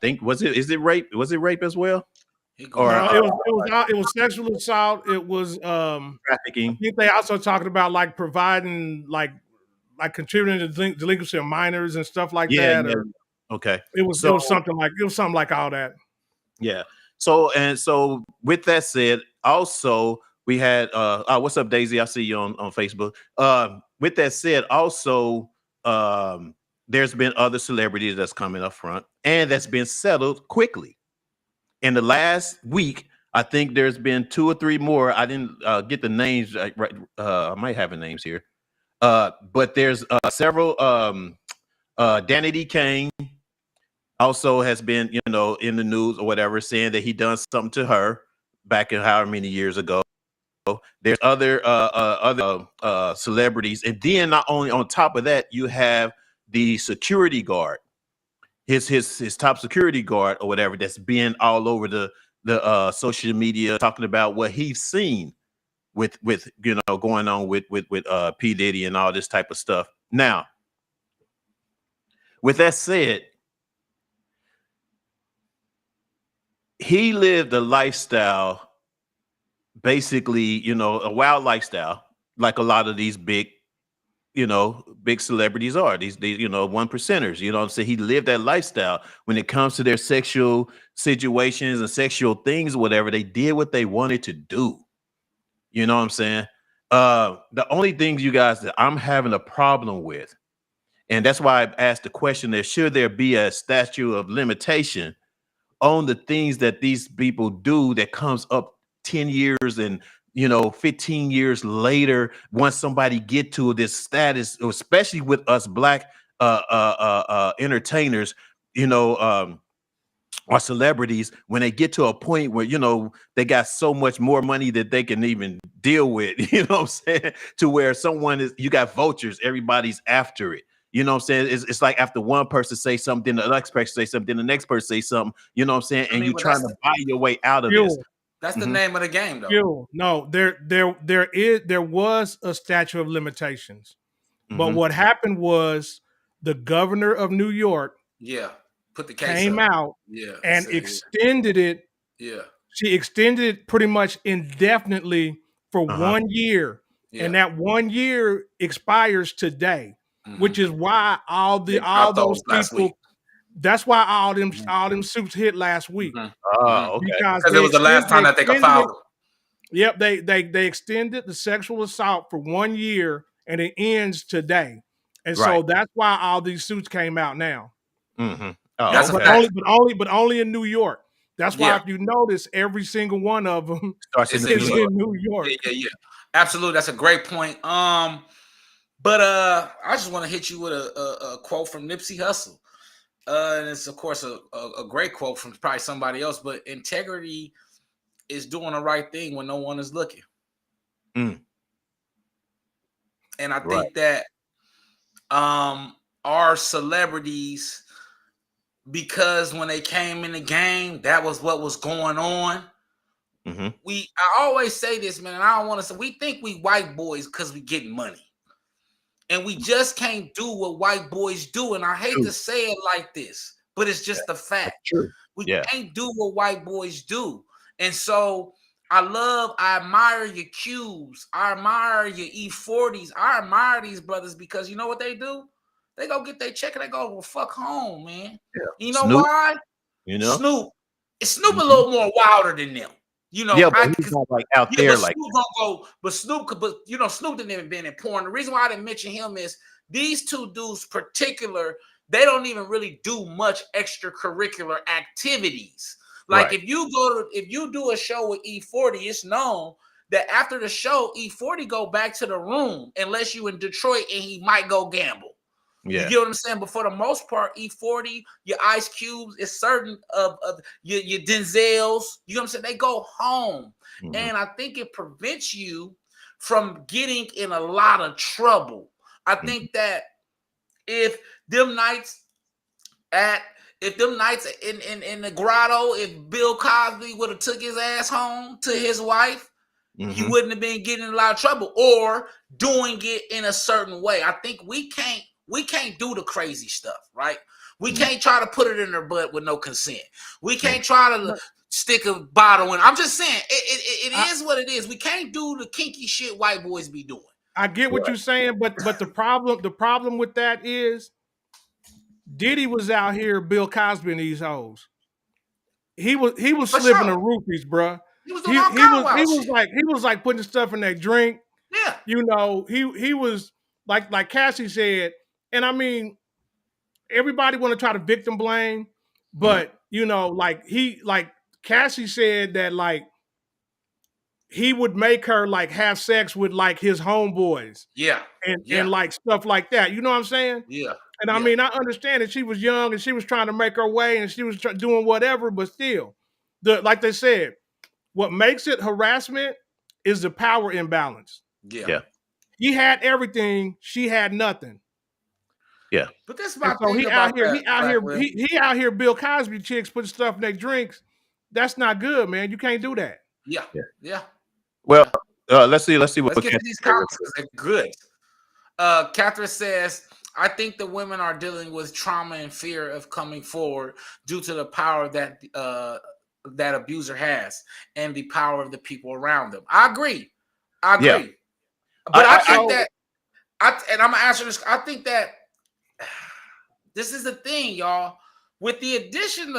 Speaker 2: think is it rape? Was it rape as well?
Speaker 3: Or it was sexual assault. It was
Speaker 2: trafficking.
Speaker 3: I think they also talking about like providing like contributing to delinquency of minors and stuff like that.
Speaker 2: Yeah.
Speaker 3: Or
Speaker 2: Okay.
Speaker 3: It was something like all that.
Speaker 2: Yeah. So with that said, also we had what's up, Daisy? I see you on Facebook. With that said, also there's been other celebrities that's coming up front and that's been settled quickly. In the last week, I think there's been 2 or 3 more. I didn't get the names right. I might have the names here. But there's several. Danny D. Kane also has been, in the news or whatever, saying that he done something to her back in however many years ago. There's other celebrities, and then not only on top of that, you have the security guard, his top security guard or whatever, that's been all over the social media talking about what he's seen with going on with P. Diddy and all this type of stuff. Now, with that said, he lived a lifestyle, basically, a wild lifestyle, like a lot of these big celebrities are. These 1%ers, you know what I'm saying? He lived that lifestyle. When it comes to their sexual situations and sexual things, whatever, they did what they wanted to do. You know what I'm saying? The only things, you guys, that I'm having a problem with, and that's why I asked the question there, should there be a statute of limitation on the things that these people do that comes up 10 years and 15 years later, once somebody get to this status, especially with us black entertainers, or celebrities, when they get to a point where they got so much more money that they can even deal with, you know what I'm saying, to where you got vultures, everybody's after it. You know what I'm saying? It's like after one person say something, the next person say something, the next person say something, you know what I'm saying? And you're trying to buy your way out of this.
Speaker 1: That's the name of the game, though.
Speaker 3: No, there was a statute of limitations. But what happened was the governor of New York
Speaker 1: put the case
Speaker 3: came out and extended it.
Speaker 1: Yeah.
Speaker 3: She extended it pretty much indefinitely for 1 year. And that 1 year expires today. Which is why all those people. That's why all them suits hit last week.
Speaker 2: Oh, okay.
Speaker 1: Because it was the last time that they could file.
Speaker 3: Yep, they extended the sexual assault for 1 year, and it ends today. And so that's why all these suits came out now.
Speaker 2: Oh,
Speaker 3: but only in New York. That's why if you notice, every single one of them is in New York.
Speaker 1: Yeah. Absolutely, that's a great point. But I just want to hit you with a quote from Nipsey Hussle. And it's, of course, a great quote from probably somebody else, but integrity is doing the right thing when no one is looking. And I think that our celebrities, because when they came in the game, that was what was going on. I always say this, man, and I don't want to say, we think we white boys because we get money. And we just can't do what white boys do. And I hate to say it like this, but it's just a fact. We can't do what white boys do. And so I admire your Qs. I admire your E40s. I admire these brothers because you know what they do? They go get their check and they go, well, fuck home, man.
Speaker 2: Yeah.
Speaker 1: You know why? Snoop. Snoop a little more wilder than them.
Speaker 2: But he's not like out there
Speaker 1: but
Speaker 2: like
Speaker 1: Snoop gonna go, but Snoop didn't even been in porn. The reason why I didn't mention him is these two dudes particular, they don't even really do much extracurricular activities. Like if you do a show with E40, it's known that after the show, E40 go back to the room unless you in Detroit and he might go gamble. You get what I'm saying? But for the most part, E40, your Ice Cubes, is certain of your Denzels. You know what I'm saying? They go home. And I think it prevents you from getting in a lot of trouble. I think that if them nights at if them nights in the grotto, if Bill Cosby would have took his ass home to his wife, he wouldn't have been getting in a lot of trouble or doing it in a certain way. I think we can't do the crazy stuff, right? We can't try to put it in their butt with no consent. We can't try to stick a bottle in. I'm just saying, it is what it is. We can't do the kinky shit white boys be doing.
Speaker 3: I get what you're saying, but the problem with that is Diddy was out here Bill Cosby and these hoes. He was slipping the roofies, bruh.
Speaker 1: He was doing all kind of wild shit.
Speaker 3: He was like putting stuff in that drink.
Speaker 1: Yeah.
Speaker 3: You know, he was like Cassie said, and I mean, everybody want to try to victim blame, but you know, like Cassie said that like he would make her like have sex with like his homeboys.
Speaker 1: Yeah.
Speaker 3: And like stuff like that. You know what I'm saying?
Speaker 1: Yeah.
Speaker 3: And I mean, I understand that she was young and she was trying to make her way and she was doing whatever, but still, like they said, what makes it harassment is the power imbalance.
Speaker 1: Yeah.
Speaker 3: He had everything, she had nothing.
Speaker 2: Yeah.
Speaker 1: But that's my
Speaker 3: so
Speaker 1: thing
Speaker 3: he
Speaker 1: about
Speaker 3: out here Bill Cosby chicks putting stuff in their drinks. That's not good, man. You can't do that.
Speaker 1: Yeah.
Speaker 2: Well, let's see what
Speaker 1: get to these comments because they're good. Catherine says, I think the women are dealing with trauma and fear of coming forward due to the power that that abuser has and the power of the people around them. I agree.
Speaker 2: Yeah.
Speaker 1: But I think that and I'm gonna answer this. I think that this is the thing, y'all. With the addition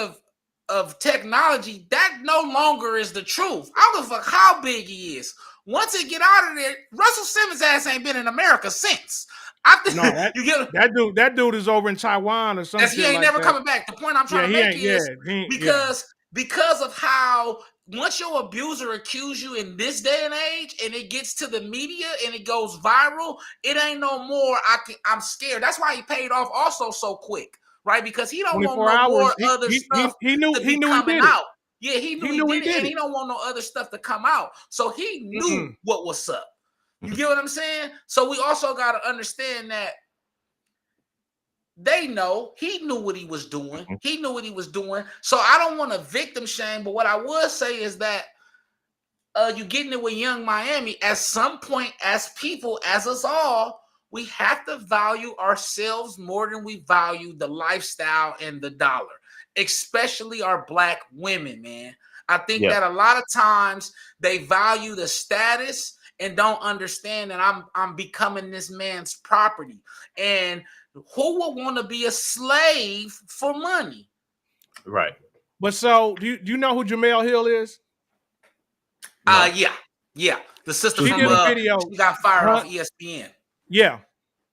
Speaker 1: of technology, that no longer is the truth. I don't give a fuck how big he is. Once it get out of there, Russell Simmons' ass ain't been in America since. I think
Speaker 3: that dude is over in Taiwan or something.
Speaker 1: He ain't never coming back. The point I'm trying to make is because of how once your abuser accuse you in this day and age, and it gets to the media and it goes viral, it ain't no more. I'm scared. That's why he paid off also so quick. Right, because he don't want no more other stuff to be coming out. Yeah, he knew he did it, and he don't want no other stuff to come out. So he knew what was up. You get what I'm saying? So we also got to understand that they know he knew what he was doing. He knew what he was doing. So I don't want to victim shame, but what I would say is that you getting it with Young Miami at some point, as people, as us all, we have to value ourselves more than we value the lifestyle and the dollar, especially our Black women, man. I think that a lot of times they value the status and don't understand that I'm becoming this man's property. And who would want to be a slave for money?
Speaker 2: Right.
Speaker 3: But so do you know who Jamel Hill is?
Speaker 1: No. Yeah. The sister from she got fired off ESPN.
Speaker 3: Yeah.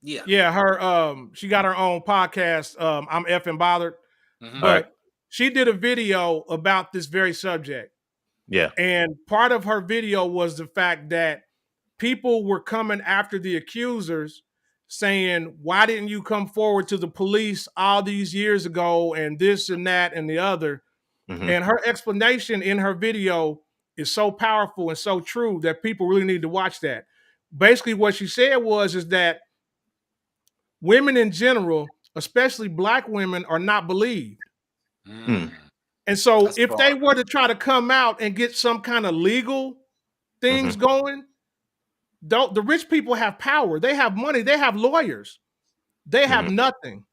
Speaker 3: Her she got her own podcast. I'm effing bothered. But she did a video about this very subject.
Speaker 2: Yeah.
Speaker 3: And part of her video was the fact that people were coming after the accusers saying, why didn't you come forward to the police all these years ago and this and that and the other? And her explanation in her video is so powerful and so true that people really need to watch that. Basically what she said is that women in general, especially Black women, are not believed. And so if they were to try to come out and get some kind of legal things going, the rich people have power. They have money. They have lawyers. They have nothing.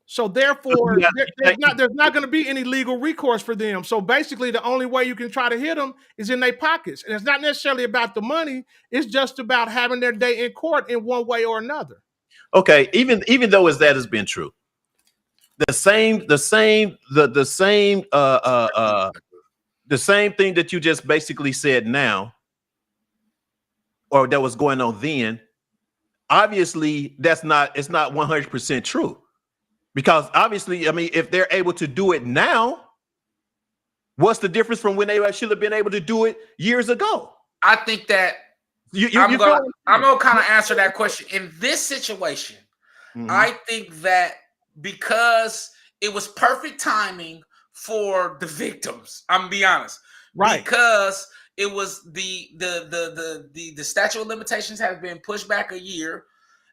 Speaker 3: So therefore, there's not going to be any legal recourse for them. So basically, the only way you can try to hit them is in their pockets. And it's not necessarily about the money. It's just about having their day in court in one way or another.
Speaker 2: Okay, even though that has been true, the same thing that you just basically said now, or that was going on then, obviously it's not 100% true, because obviously, I mean, if they're able to do it now, what's the difference from when they should have been able to do it years ago?
Speaker 1: I think that I'm gonna kind of answer that question in this situation. I think that because it was perfect timing for the victims, I'm gonna be honest,
Speaker 3: right?
Speaker 1: Because it was the statute of limitations has been pushed back a year,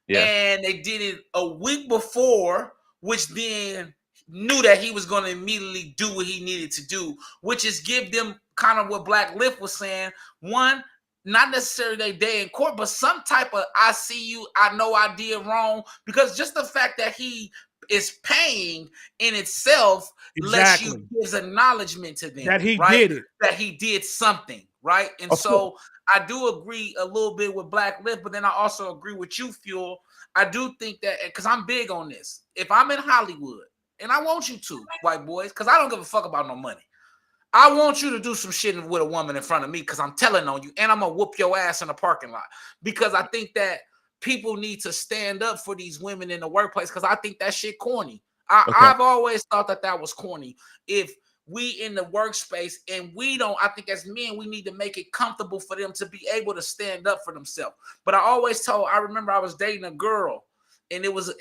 Speaker 1: and they did it a week before, which then knew that he was going to immediately do what he needed to do, which is give them kind of what Black Lift was saying. One, not necessarily they day in court, but some type of I see you, I know I did wrong, because just the fact that he is paying in itself lets you gives acknowledgement to them
Speaker 3: that he
Speaker 1: right?
Speaker 3: did it,
Speaker 1: that he did something, right? And so I do agree a little bit with Black Lift, but then I also agree with you, Fuel. I do think that, because I'm big on this. If I'm in Hollywood, and I want you to, white boys, because I don't give a fuck about no money. I want you to do some shit with a woman in front of me because I'm telling on you, and I'm gonna whoop your ass in the parking lot. Because I think that people need to stand up for these women in the workplace, because I think that shit corny. I've always thought that was corny. If we in the workspace and we don't, I think as men, we need to make it comfortable for them to be able to stand up for themselves. But I remember I was dating a girl, and it was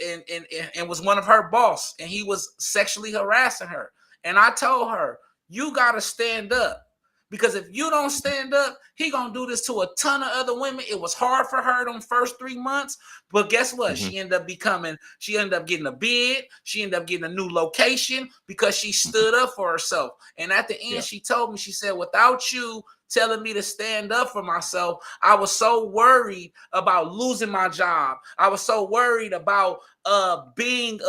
Speaker 1: and was one of her boss, and he was sexually harassing her. And I told her, you gotta stand up, because if you don't stand up, he gonna do this to a ton of other women. It was hard for her them first 3 months, but guess what? She ended up getting a bid. She ended up getting a new location because she stood up for herself. And at the end, she told me, she said, without you telling me to stand up for myself, I was so worried about losing my job. I was so worried about being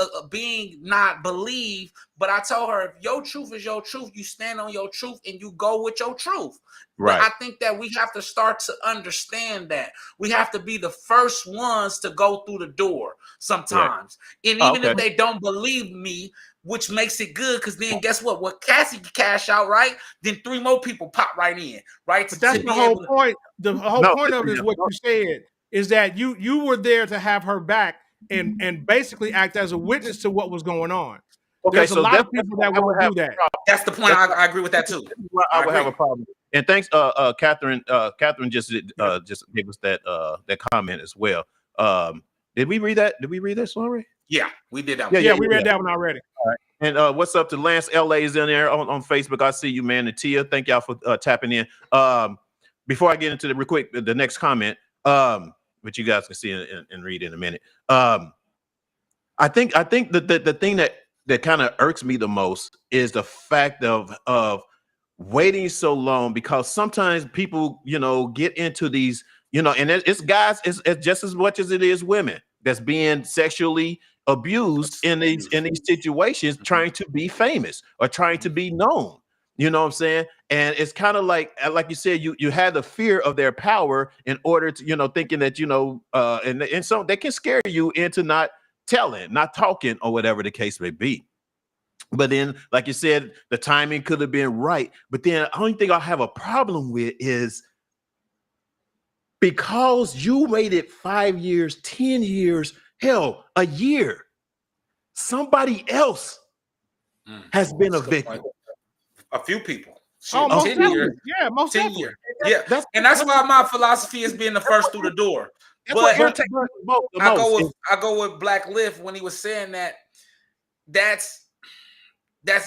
Speaker 1: not believed. But I told her, if your truth is your truth, you stand on your truth and you go with your truth. Right. But I think that we have to start to understand that we have to be the first ones to go through the door sometimes. Right. And even if they don't believe me, which makes it good, because then guess what? What Cassie cash out, right? Then 3 more people pop right in, right?
Speaker 3: But that's the whole point. The whole point of it is what you said, is that you were there to have her back and basically act as a witness to what was going on.
Speaker 2: Okay,
Speaker 3: there's
Speaker 2: so
Speaker 3: a lot of people that won't do that.
Speaker 1: That's the point. I agree with that too.
Speaker 2: I would have a problem. And thanks, Catherine. Catherine just gave us that comment as well. Did we read that? Did we read that already?
Speaker 1: Yeah, we did that one.
Speaker 3: Yeah, we read that one already.
Speaker 2: All right. And what's up to Lance LA is in there on Facebook. I see you, man. And Tia, thank y'all for tapping in. Before I get into the next comment, which you guys can see and read in a minute. I think that the thing that kind of irks me the most is the fact of waiting so long, because sometimes people, get into these, and it's guys, it's just as much as it is women that's being sexually abused in these situations, trying to be famous or trying to be known. You know what I'm saying? And it's kind of like you said, you had the fear of their power in order to, thinking that, and so they can scare you into not telling, not talking, or whatever the case may be. But then, like you said, the timing could have been right. But then the only thing I have a problem with is, because you waited 5 years, 10 years, hell, a year, somebody else has been a victim.
Speaker 1: A few people.
Speaker 3: Oh, most definitely. Yeah, most
Speaker 1: 10
Speaker 3: definitely.
Speaker 1: years. Yeah, that's why my philosophy is being the first through the door. But I go with Black Lift when he was saying that's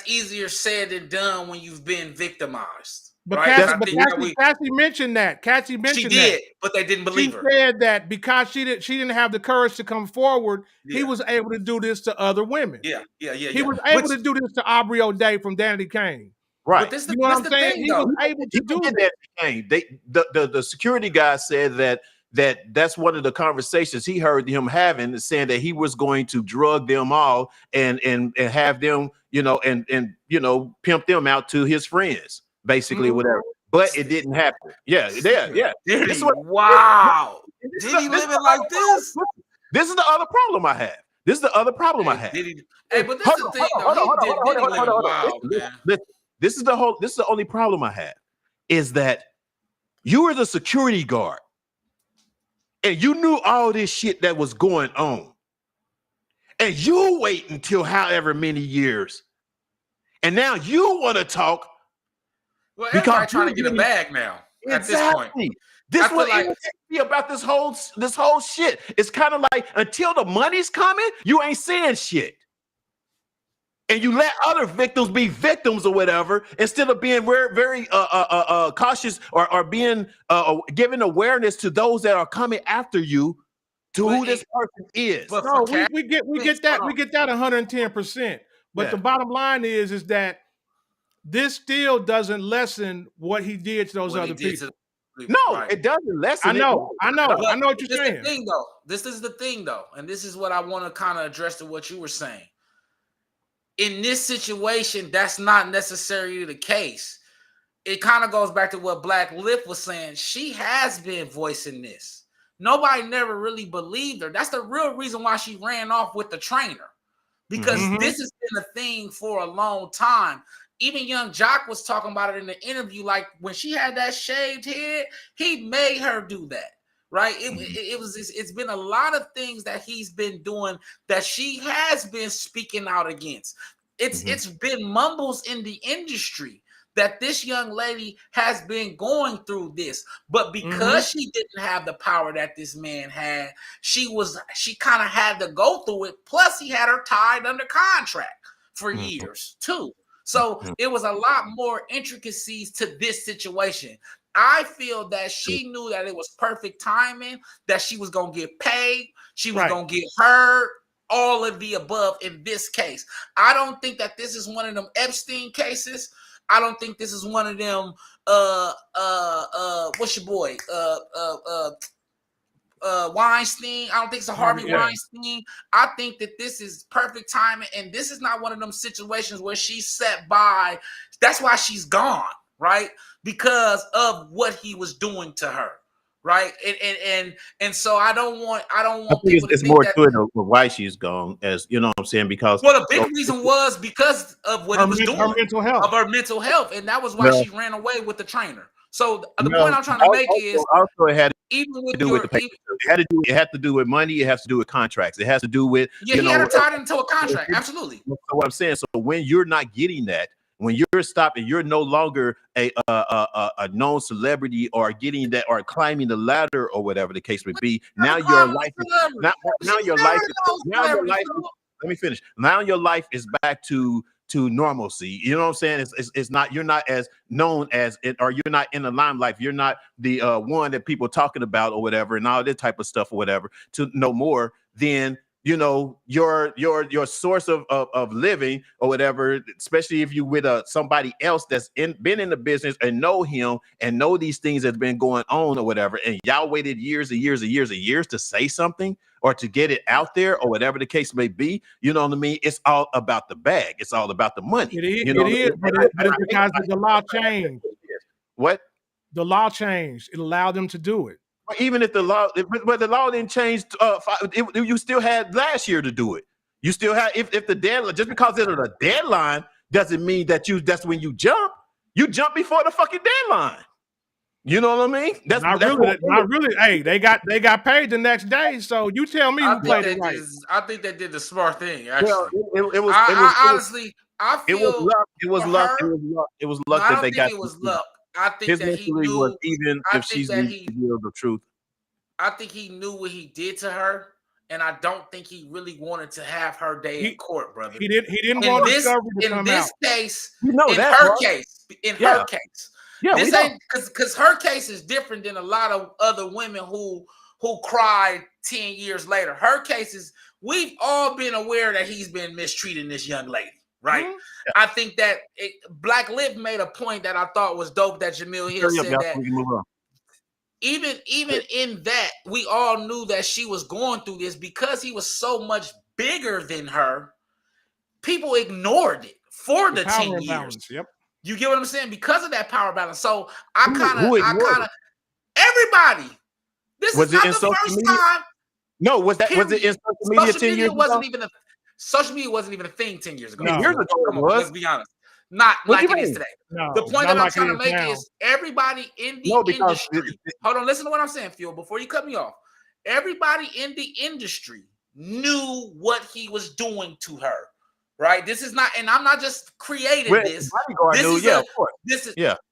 Speaker 1: easier said than done when you've been victimized.
Speaker 3: But,
Speaker 1: right?
Speaker 3: Cassie mentioned that. Cassie mentioned
Speaker 1: she did, but they didn't believe her.
Speaker 3: She said that because she didn't have the courage to come forward, he was able to do this to other women.
Speaker 1: Yeah.
Speaker 3: He was able to do this to Aubrey O'Day from Danity Kane.
Speaker 2: Right.
Speaker 1: But
Speaker 3: you know what I'm saying? He was able to do
Speaker 2: that. The security guy said that's one of the conversations he heard him having, saying that he was going to drug them all and have them, and pimp them out to his friends, basically, whatever. But it didn't happen. Yeah.
Speaker 1: Diddy, wow. Diddy living like this?
Speaker 2: This is the other problem I have. This is the other problem I have.
Speaker 1: But this is the thing.
Speaker 2: This is the only problem I have, is that you were the security guard and you knew all this shit that was going on, and you wait until however many years, and now you want to talk.
Speaker 1: Well, everybody trying to get a bag now.
Speaker 2: Exactly.
Speaker 1: At this point.
Speaker 2: This what irritates me about this whole shit. It's kind of like, until the money's coming, you ain't saying shit. And you let other victims be victims or whatever, instead of being very, very cautious or being giving awareness to those that are coming after you, to who this person is.
Speaker 3: No, we get that 110%. But the bottom line is that this still doesn't lessen what he did to those other people.
Speaker 2: No, it doesn't lessen.
Speaker 3: I know what you're saying.
Speaker 1: This is the thing, though, and this is what I want to kind of address to what you were saying. In this situation, that's not necessarily the case. It kind of goes back to what Black Lip was saying. She has been voicing this. Nobody never really believed her. That's the real reason why she ran off with the trainer, because this has been a thing for a long time. Even Young Jock was talking about it in the interview. Like when she had that shaved head, he made her do that, right? It's been a lot of things that he's been doing that she has been speaking out against. It's been mumbles in the industry that this young lady has been going through this, but because she didn't have the power that this man had, she kind of had to go through it. Plus, he had her tied under contract for years too. So it was a lot more intricacies to this situation. I feel that she knew that it was perfect timing, that she was going to get paid, she was going to get heard, all of the above in this case. I don't think that this is one of them Epstein cases. I don't think this is one of them, what's your boy? Weinstein. I don't think it's a Harvey Weinstein. I think that this is perfect timing, and this is not one of them situations where she sat by. That's why she's gone, right? Because of what he was doing to her, right? And so I don't want people to
Speaker 2: it's
Speaker 1: think
Speaker 2: more
Speaker 1: that,
Speaker 2: to it of why she's gone, as you know what I'm saying, because
Speaker 1: the big reason was because of what he was doing,
Speaker 3: her mental health.
Speaker 1: of her mental health, and that was why she ran away with the trainer. So the point I'm trying to make is
Speaker 2: also it had
Speaker 1: even with
Speaker 2: to do with the paper. It had to do with money. It has to do with contracts. It has to do with
Speaker 1: he had her tied into a contract. Absolutely.
Speaker 2: So what I'm saying. So when you're not getting that, when you're stopping, you're no longer a known celebrity or getting that or climbing the ladder or whatever the case may be. Now your life let me finish. Now your life is back to normalcy. You know what I'm saying? It's not, you're not as known as it, or you're not in the limelight. You're not the one that people are talking about or whatever, and all this type of stuff or whatever. To know more, then you know your source of living or whatever, especially if you with somebody else that's been in the business and know him and know these things that's been going on or whatever, and y'all waited years and years and years and years to say something or to get it out there or whatever the case may be. You know what I mean? It's all about the bag. It's all about the money.
Speaker 3: It is,
Speaker 2: you know,
Speaker 3: but it's because the law changed.
Speaker 2: What?
Speaker 3: The law changed. It allowed them to do it.
Speaker 2: Even if the law, but the law didn't change, you still had last year to do it. You still have, if the deadline, just because there's a deadline doesn't mean that that's when you jump. You jump before the fucking deadline. You know what I mean? That's
Speaker 3: not really. Hey, they got paid the next day. So you tell me who played it right.
Speaker 1: I think they did the smart thing. Actually,
Speaker 2: well,
Speaker 1: honestly, I feel
Speaker 2: it was luck. It was luck that they got.
Speaker 1: It was luck. I think
Speaker 2: his
Speaker 1: that he knew.
Speaker 2: Was even if she's the truth.
Speaker 1: I think he knew what he did to her, and I don't think he really wanted to have her day in court, brother.
Speaker 3: He didn't want discovery to come out.
Speaker 1: In this case, in
Speaker 2: her
Speaker 1: case.
Speaker 2: Yeah,
Speaker 1: this ain't because her case is different than a lot of other women who cried 10 years later. Her case is, we've all been aware that he's been mistreating this young lady, right? Mm-hmm. Yeah. I think that Black Liv made a point that I thought was dope, that Jamil Hill said that even in that, we all knew that she was going through this because he was so much bigger than her. People ignored it for the 10 years.
Speaker 3: Balance. Yep.
Speaker 1: You get what I'm saying? Because of that power balance. So I kind of everybody. This is not the first time.
Speaker 2: No, was it in social media 10 years ago?
Speaker 1: Social media wasn't even a thing 10 years ago.
Speaker 2: No. Years ago it was.
Speaker 1: Let's be honest. Not like it is today.
Speaker 3: No,
Speaker 1: the point that I'm trying to make is everybody in the industry. Hold on, listen to what I'm saying, Phil, before you cut me off. Everybody in the industry knew what he was doing to her. Right, this is not, and I'm not just creating this.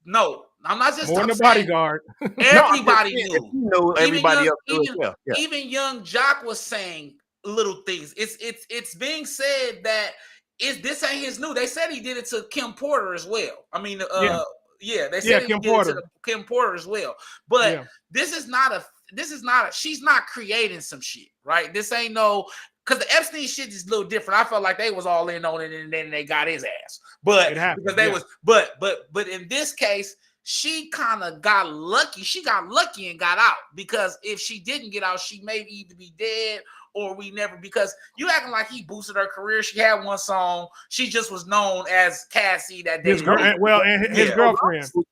Speaker 1: No, I'm not just
Speaker 3: more than the bodyguard.
Speaker 1: Everybody knew.
Speaker 2: Everybody else knew.
Speaker 1: Even Young Jock was saying little things. It's being said that this ain't his new. They said he did it to Kim Porter as well. I mean, they said he did it to Kim Porter as well. But this is not she's not creating some shit, right? This ain't no because the Epstein shit is a little different. I felt like they was all in on it, and then they got his ass. But because they was, but in this case, she kind of got lucky. She got lucky and got out, because if she didn't get out, she may either be dead or we never, because you acting like he boosted her career. She had one song. She just was known as Cassie that day.
Speaker 3: His girlfriend.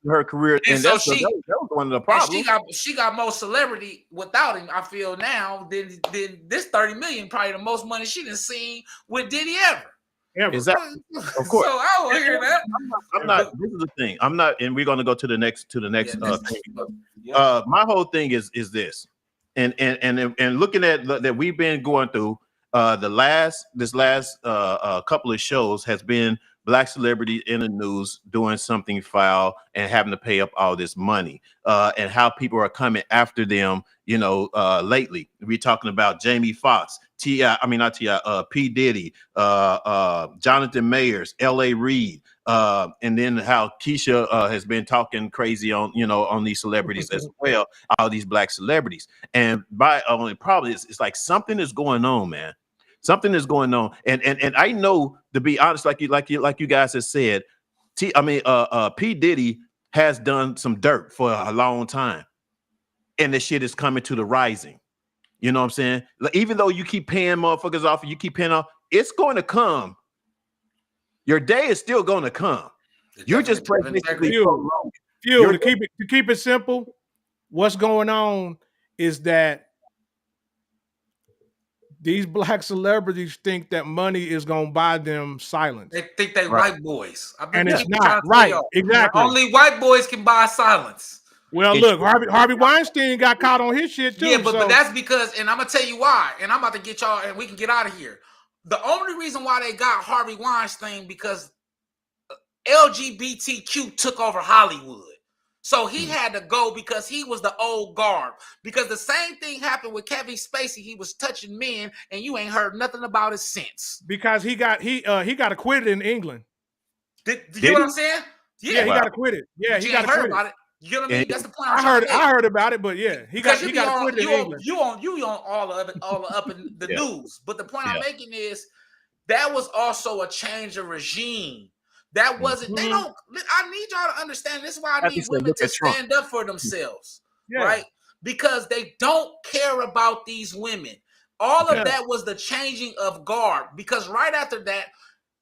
Speaker 2: Her career,
Speaker 1: And so
Speaker 2: that was one of the problems.
Speaker 1: She got more celebrity without him, I feel now, than this 30 million, probably the most money she done seen with Diddy ever.
Speaker 2: Exactly. Of course.
Speaker 1: So I don't hear that.
Speaker 2: I'm not. This is the thing. I'm not, and we're going to go to the next thing. My whole thing is this, and looking at that we've been going through this last couple of shows has been Black celebrities in the news doing something foul and having to pay up all this money, and how people are coming after them. Lately we're talking about Jamie Foxx, P. Diddy, Jonathan Mayers, L.A. Reid, and then how Keisha has been talking crazy on these celebrities as well, all these Black celebrities. And by only problem is it's like something is going on, man. Something is going on, and I know, to be honest, like you guys have said, P. Diddy has done some dirt for a long time, and the shit is coming to the rising. You know what I'm saying? Like, even though you keep paying motherfuckers off, and you keep paying off, it's going to come. Your day is still going to come. You're just basically
Speaker 3: to keep it simple. What's going on is that these Black celebrities think that money is going to buy them silence.
Speaker 1: They think they white boys.
Speaker 3: And it's not right. Exactly.
Speaker 1: Only white boys can buy silence.
Speaker 3: Well, look, Harvey Weinstein got caught on his shit too.
Speaker 1: Yeah, but that's because, and I'm going to tell you why, and I'm about to get y'all, and we can get out of here. The only reason why they got Harvey Weinstein, because LGBTQ took over Hollywood. So he had to go because he was the old guard. Because the same thing happened with Kevin Spacey. He was touching men, and you ain't heard nothing about it since.
Speaker 3: Because he got acquitted in England.
Speaker 1: Did you know what I'm saying?
Speaker 3: Yeah, he got acquitted. Yeah, he got acquitted.
Speaker 1: About it. You know what I mean? That's the point.
Speaker 3: I heard about it, but yeah, he got acquitted in England.
Speaker 1: You on all of it, all up in the news. But the point I'm making is that was also a change of regime. That wasn't, they don't, I need y'all to understand. This is why I need women to stand up for themselves, right? Because they don't care about these women. All of that was the changing of guard. Because right after that,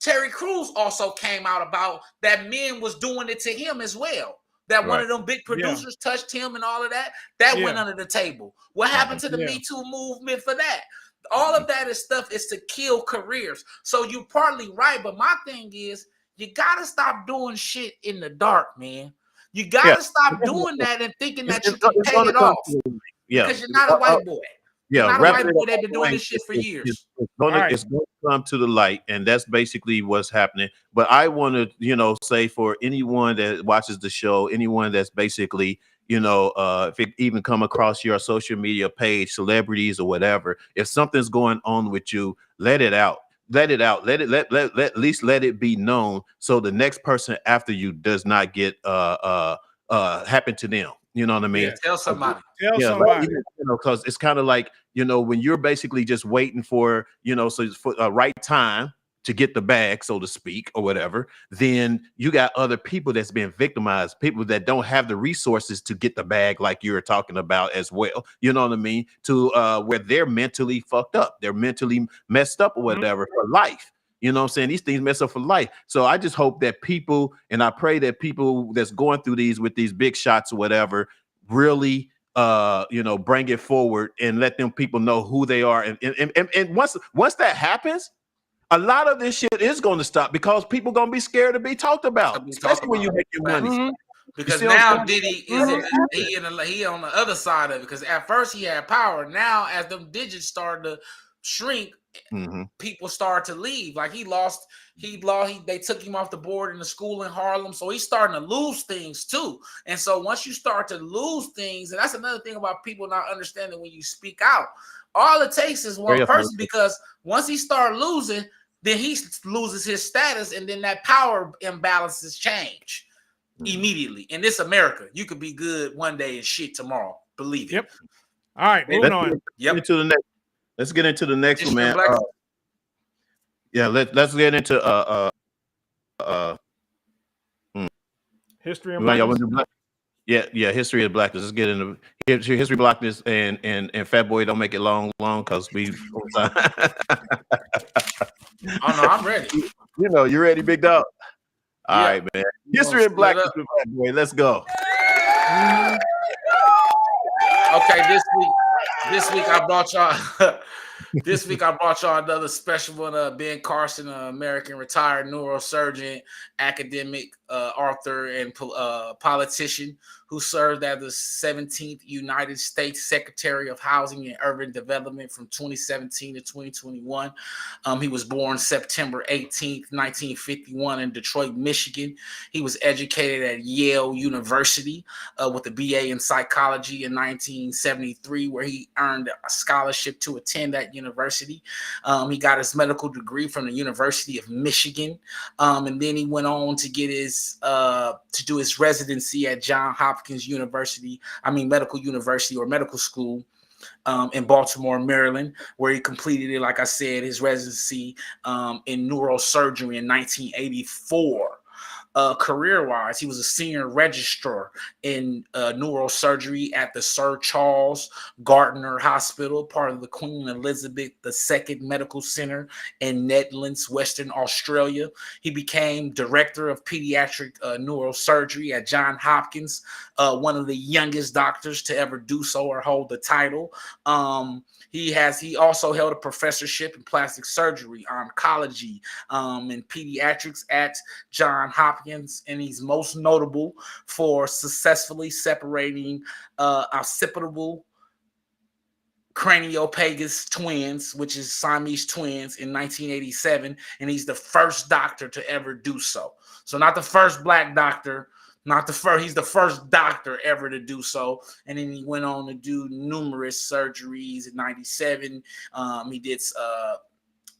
Speaker 1: Terry Crews also came out about that men was doing it to him as well. That one of them big producers touched him and all of that. That went under the table. What happened to the Me Too movement for that? All of that is stuff is to kill careers. So you're partly right. But my thing is, you gotta stop doing shit in the dark, man. You gotta stop doing that and thinking that you can pay it off. Because you're not a white boy. You're not a white boy that's been doing this shit for years.
Speaker 2: It's going to come to the light, and that's basically what's happening. But I want to, say for anyone that watches the show, anyone that's basically, if it even come across your social media page, celebrities or whatever, if something's going on with you, let it out. Let it out. Let at least let it be known, so the next person after you does not get happen to them. You know what I mean?
Speaker 1: Yeah, tell somebody.
Speaker 2: Because it's kind of like, when you're basically just waiting for, for a right time to get the bag, so to speak, or whatever, then you got other people that's being victimized, people that don't have the resources to get the bag like you're talking about as well. You know what I mean? To where they're mentally fucked up. They're mentally messed up or whatever for life. You know what I'm saying? These things mess up for life. So I just hope that people, and I pray that people that's going through these with these big shots or whatever, really bring it forward and let them people know who they are. And once that happens, a lot of this shit is going to stop, because people going to be scared to be talked about, especially when you make your money.
Speaker 1: Because now Diddy is he on the other side of it. Because at first he had power. Now as them digits started to shrink, people start to leave. Like they took him off the board in the school in Harlem. So he's starting to lose things too. And so once you start to lose things, and that's another thing about people not understanding when you speak out. All it takes is one person, because once he start losing, then he loses his status, and then that power imbalances change immediately. In this America, you could be good one day and shit tomorrow. Believe it.
Speaker 3: All right, moving on.
Speaker 2: To the next. let's get into the next
Speaker 1: History
Speaker 2: one,
Speaker 1: of
Speaker 2: man.
Speaker 1: Black.
Speaker 2: Yeah, let's get into
Speaker 3: History and
Speaker 2: y'all
Speaker 3: blackness.
Speaker 2: want to do black? Yeah, history of blackness. Let's get into history of blackness and Fat Boy. Don't make it long because we.
Speaker 1: Oh no, I'm ready.
Speaker 2: You know, you ready, big dog? All right, man. History of blackness with Fat Boy. Let's go.
Speaker 1: Okay, this week I brought y'all. This week I brought y'all another special one. Ben Carson, American retired neurosurgeon, academic, author, and politician who served as the 17th United States Secretary of Housing and Urban Development from 2017 to 2021. He was born September 18th, 1951 in Detroit, Michigan. He was educated at Yale University with a BA in psychology in 1973, where he earned a scholarship to attend that university. He got his medical degree from the University of Michigan, and then he went on to get his to do his residency at Johns Hopkins University, Medical University or Medical School in Baltimore, Maryland, where he completed it, like I said, his residency in neurosurgery in 1984. Career-wise, he was a senior registrar in neurosurgery at the Sir Charles Gardner Hospital, part of the Queen Elizabeth II Medical Center in Nedlands, Western Australia. He became director of pediatric neurosurgery at Johns Hopkins, one of the youngest doctors to ever do so or hold the title. He also held a professorship in plastic surgery, oncology, and pediatrics at Johns Hopkins, and he's most notable for successfully separating occipital craniopagus twins, which is Siamese twins, in 1987, and he's the first doctor to ever do so. So not the first black doctor, he's the first doctor ever to do so. And then he went on to do numerous surgeries in 97.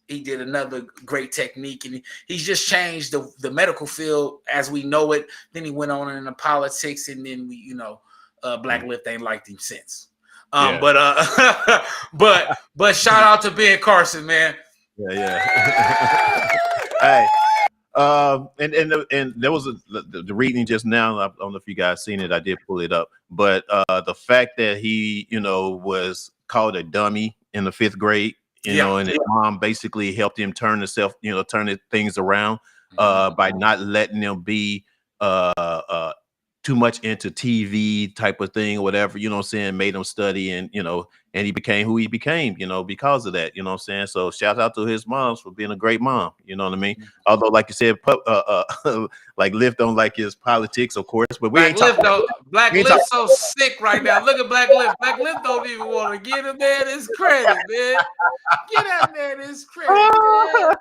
Speaker 1: He did another great technique, and he's just changed the medical field as we know it. Then he went on into politics, and then Black Left ain't liked him since. But shout out to Ben Carson, man.
Speaker 2: Yeah. Hey. And there was the reading just now. I don't know if you guys seen it. I did pull it up, but the fact that he, was called a dummy in the 5th grade, and his mom basically helped him turn things around by not letting him be too much into TV type of thing or whatever, made him study and he became who he became, because of that, So shout out to his moms for being a great mom, you know what I mean? Although, like you said, like Lift don't like his politics, of course, but we ain't talking.
Speaker 1: Black Lift so sick right now. Look at Black Lift. Black Lift don't even want to give him man his credit, man. Get that man his credit, man.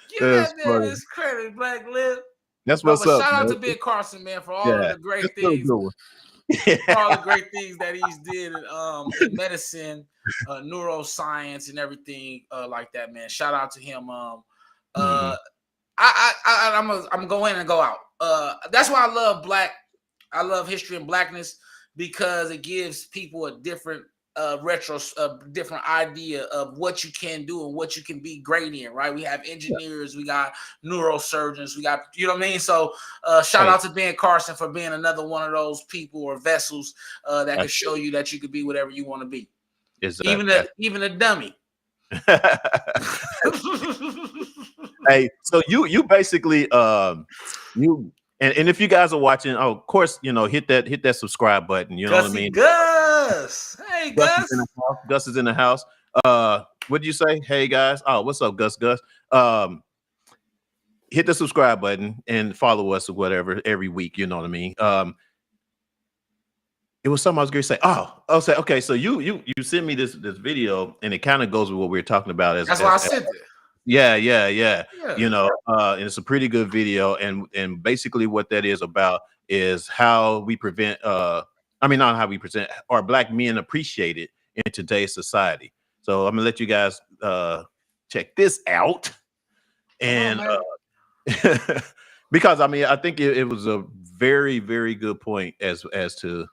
Speaker 1: Give that man his credit, Black Lift.
Speaker 2: That's what's up.
Speaker 1: Shout out to Ben Carson, man, for all of the great things. For all the great things that he's did in medicine, neuroscience, and everything like that, man. Shout out to him. I'm gonna go in and go out. That's why I love history and blackness, because it gives people a different different idea of what you can do and what you can be great in, right? We have engineers, we got neurosurgeons, we got, you know what I mean? So shout out to Ben Carson for being another one of those people or vessels that can show you that you could be whatever you want to be. Even a dummy.
Speaker 2: Hey, so you basically and if you guys are watching, of course, hit that subscribe button. You know what I mean?
Speaker 1: Gus. Hey, Gus.
Speaker 2: Gus is in the house. What did you say? Hey, guys. Oh, what's up, Gus? Hit the subscribe button and follow us or whatever every week. You know what I mean? It was something I was going to say. I'll say, okay, so you sent me this video, and it kind of goes with what we were talking about.
Speaker 1: That's why I sent it.
Speaker 2: Yeah. And it's a pretty good video, and basically what that is about is how we prevent not how we present our Black men appreciated in today's society. So I'm gonna let you guys check this out, and because I think it was a very, very good point as to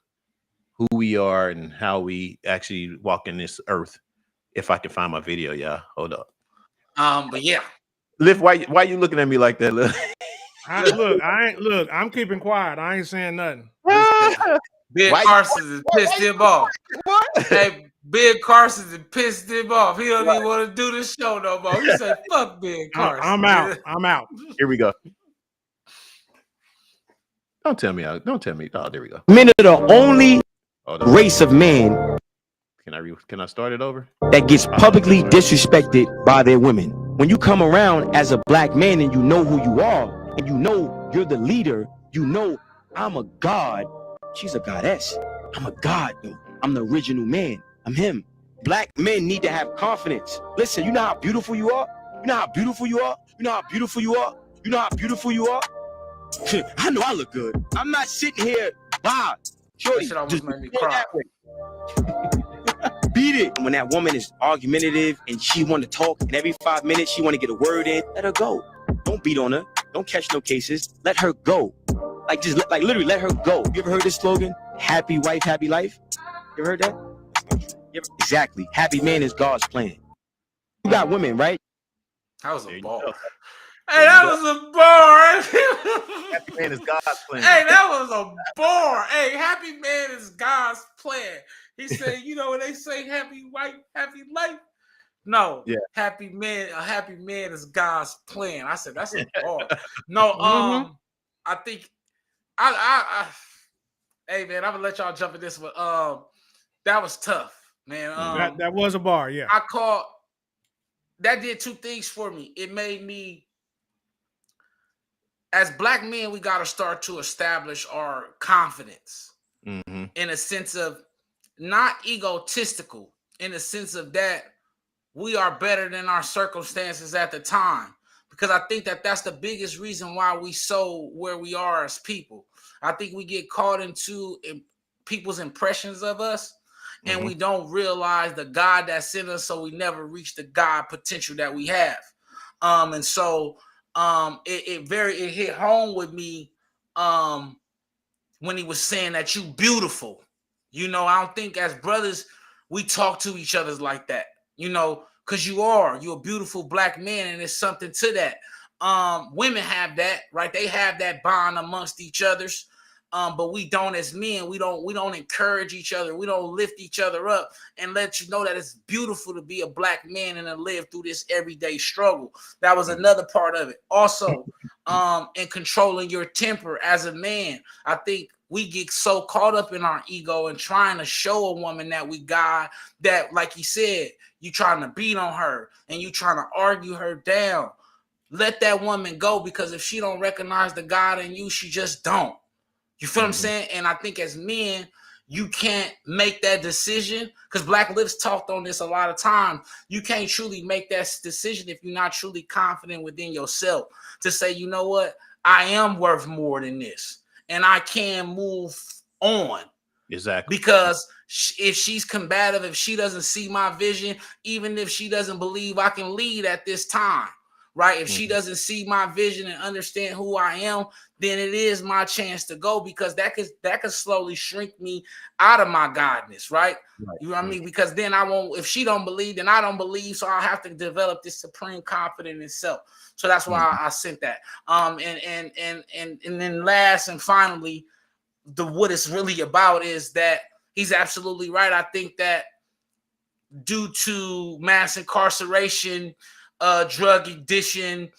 Speaker 2: who we are and how we actually walk in this earth, If I can find my video, yeah. Hold up.
Speaker 1: But yeah.
Speaker 2: Liv, why you looking at me like that, Liv?
Speaker 3: I'm keeping quiet. I ain't saying nothing.
Speaker 1: Bill Carson is pissed him off.
Speaker 2: What?
Speaker 1: Hey, Bill Carson is pissed him off. He don't even want to do this show no more. He said, "Fuck Bill Carson."
Speaker 3: I'm out. I'm out.
Speaker 2: Here we go. Don't tell me. Oh, there we go.
Speaker 13: Men are the only race of man
Speaker 2: Can I start it over?
Speaker 13: that gets publicly disrespected by their women. When you come around as a black man and you know who you are, and you know you're the leader, you know I'm a god. She's a goddess. I'm a god, though. I'm the original man. I'm him. Black men need to have confidence. Listen, you know how beautiful you are? You know how beautiful you are? You know how beautiful you are? You know how beautiful you are? I know I look good. I'm not sitting here, wow, shorty, just
Speaker 1: made me cry.
Speaker 13: Beat it. When that woman is argumentative and she want to talk, and every 5 minutes she want to get a word in, let her go. Don't beat on her. Don't catch no cases. Let her go. Like literally let her go. You ever heard this slogan? Happy wife, happy life. You ever heard that? Exactly. Happy man is God's plan. You got women, right?
Speaker 1: That was a bar. Hey, that was a bar.
Speaker 2: Happy man is God's plan.
Speaker 1: Hey, that was a bar. Hey, happy man is God's plan. He said, you know when they say happy wife, happy life? No,
Speaker 2: yeah.
Speaker 1: A happy man is God's plan. I said, that's a bar. No, I think I hey man, I'm gonna let y'all jump in this one. That was tough, man.
Speaker 3: That was a bar, yeah.
Speaker 1: That did two things for me. It made me, as black men, we got to start to establish our confidence in a sense of not egotistical, in a sense of that we are better than our circumstances at the time. Because I think that that's the biggest reason why we so where we are as people. I think we get caught into people's impressions of us, and we don't realize the God that's in us, so we never reach the God potential that we have. And so it hit home with me when he was saying that you beautiful. You know, I don't think as brothers we talk to each other like that. You know, because you're a beautiful black man, and there's something to that. Women have that, right? They have that bond amongst each others. But we don't as men. We don't encourage each other. We don't lift each other up and let you know that it's beautiful to be a black man and to live through this everyday struggle. That was another part of it. Also, in controlling your temper as a man, I think we get so caught up in our ego and trying to show a woman that we got that, like he said, you trying to beat on her and you trying to argue her down. Let that woman go, because if she don't recognize the God in you, she just don't. You feel what I'm saying? And I think as men, you can't make that decision, because Black Lips talked on this a lot of times. You can't truly make that decision if you're not truly confident within yourself to say, you know what, I am worth more than this and I can move on.
Speaker 2: Exactly.
Speaker 1: Because if she's combative, if she doesn't see my vision, even if she doesn't believe I can lead at this time, right? If she doesn't see my vision and understand who I am, then it is my chance to go, because that could slowly shrink me out of my godness, right? You know what I mean? Because then I won't, if she don't believe, then I don't believe, so I'll have to develop this supreme confidence in self. So that's why I sent that. And then last and finally, what it's really about is that he's absolutely right. I think that due to mass incarceration, drug addiction,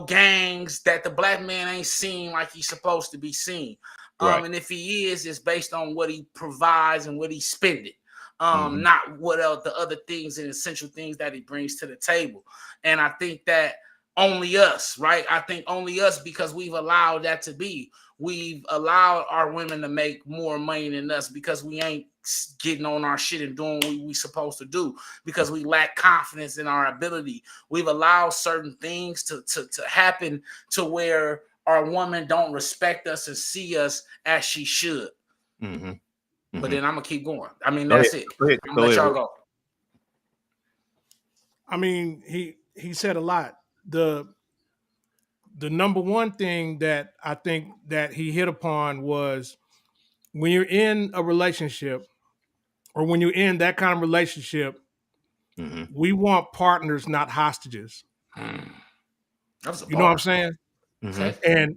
Speaker 1: gangs, that the black man ain't seen like he's supposed to be seen. And if he is, it's based on what he provides and what he spending, not what else, the other things and essential things that he brings to the table. And I think that only us, right? I think only us, because we've allowed that to be. We've allowed our women to make more money than us because we ain't getting on our shit and doing what we supposed to do, because we lack confidence in our ability. We've allowed certain things to happen to where our woman don't respect us and see us as she should. But then I'm gonna keep going. I mean, that's it. I'm gonna let y'all go.
Speaker 3: I mean, he said a lot. The number one thing that I think that he hit upon was, when you're in a relationship, or when you're in that kind of relationship, We want partners, not hostages. You know what I'm saying?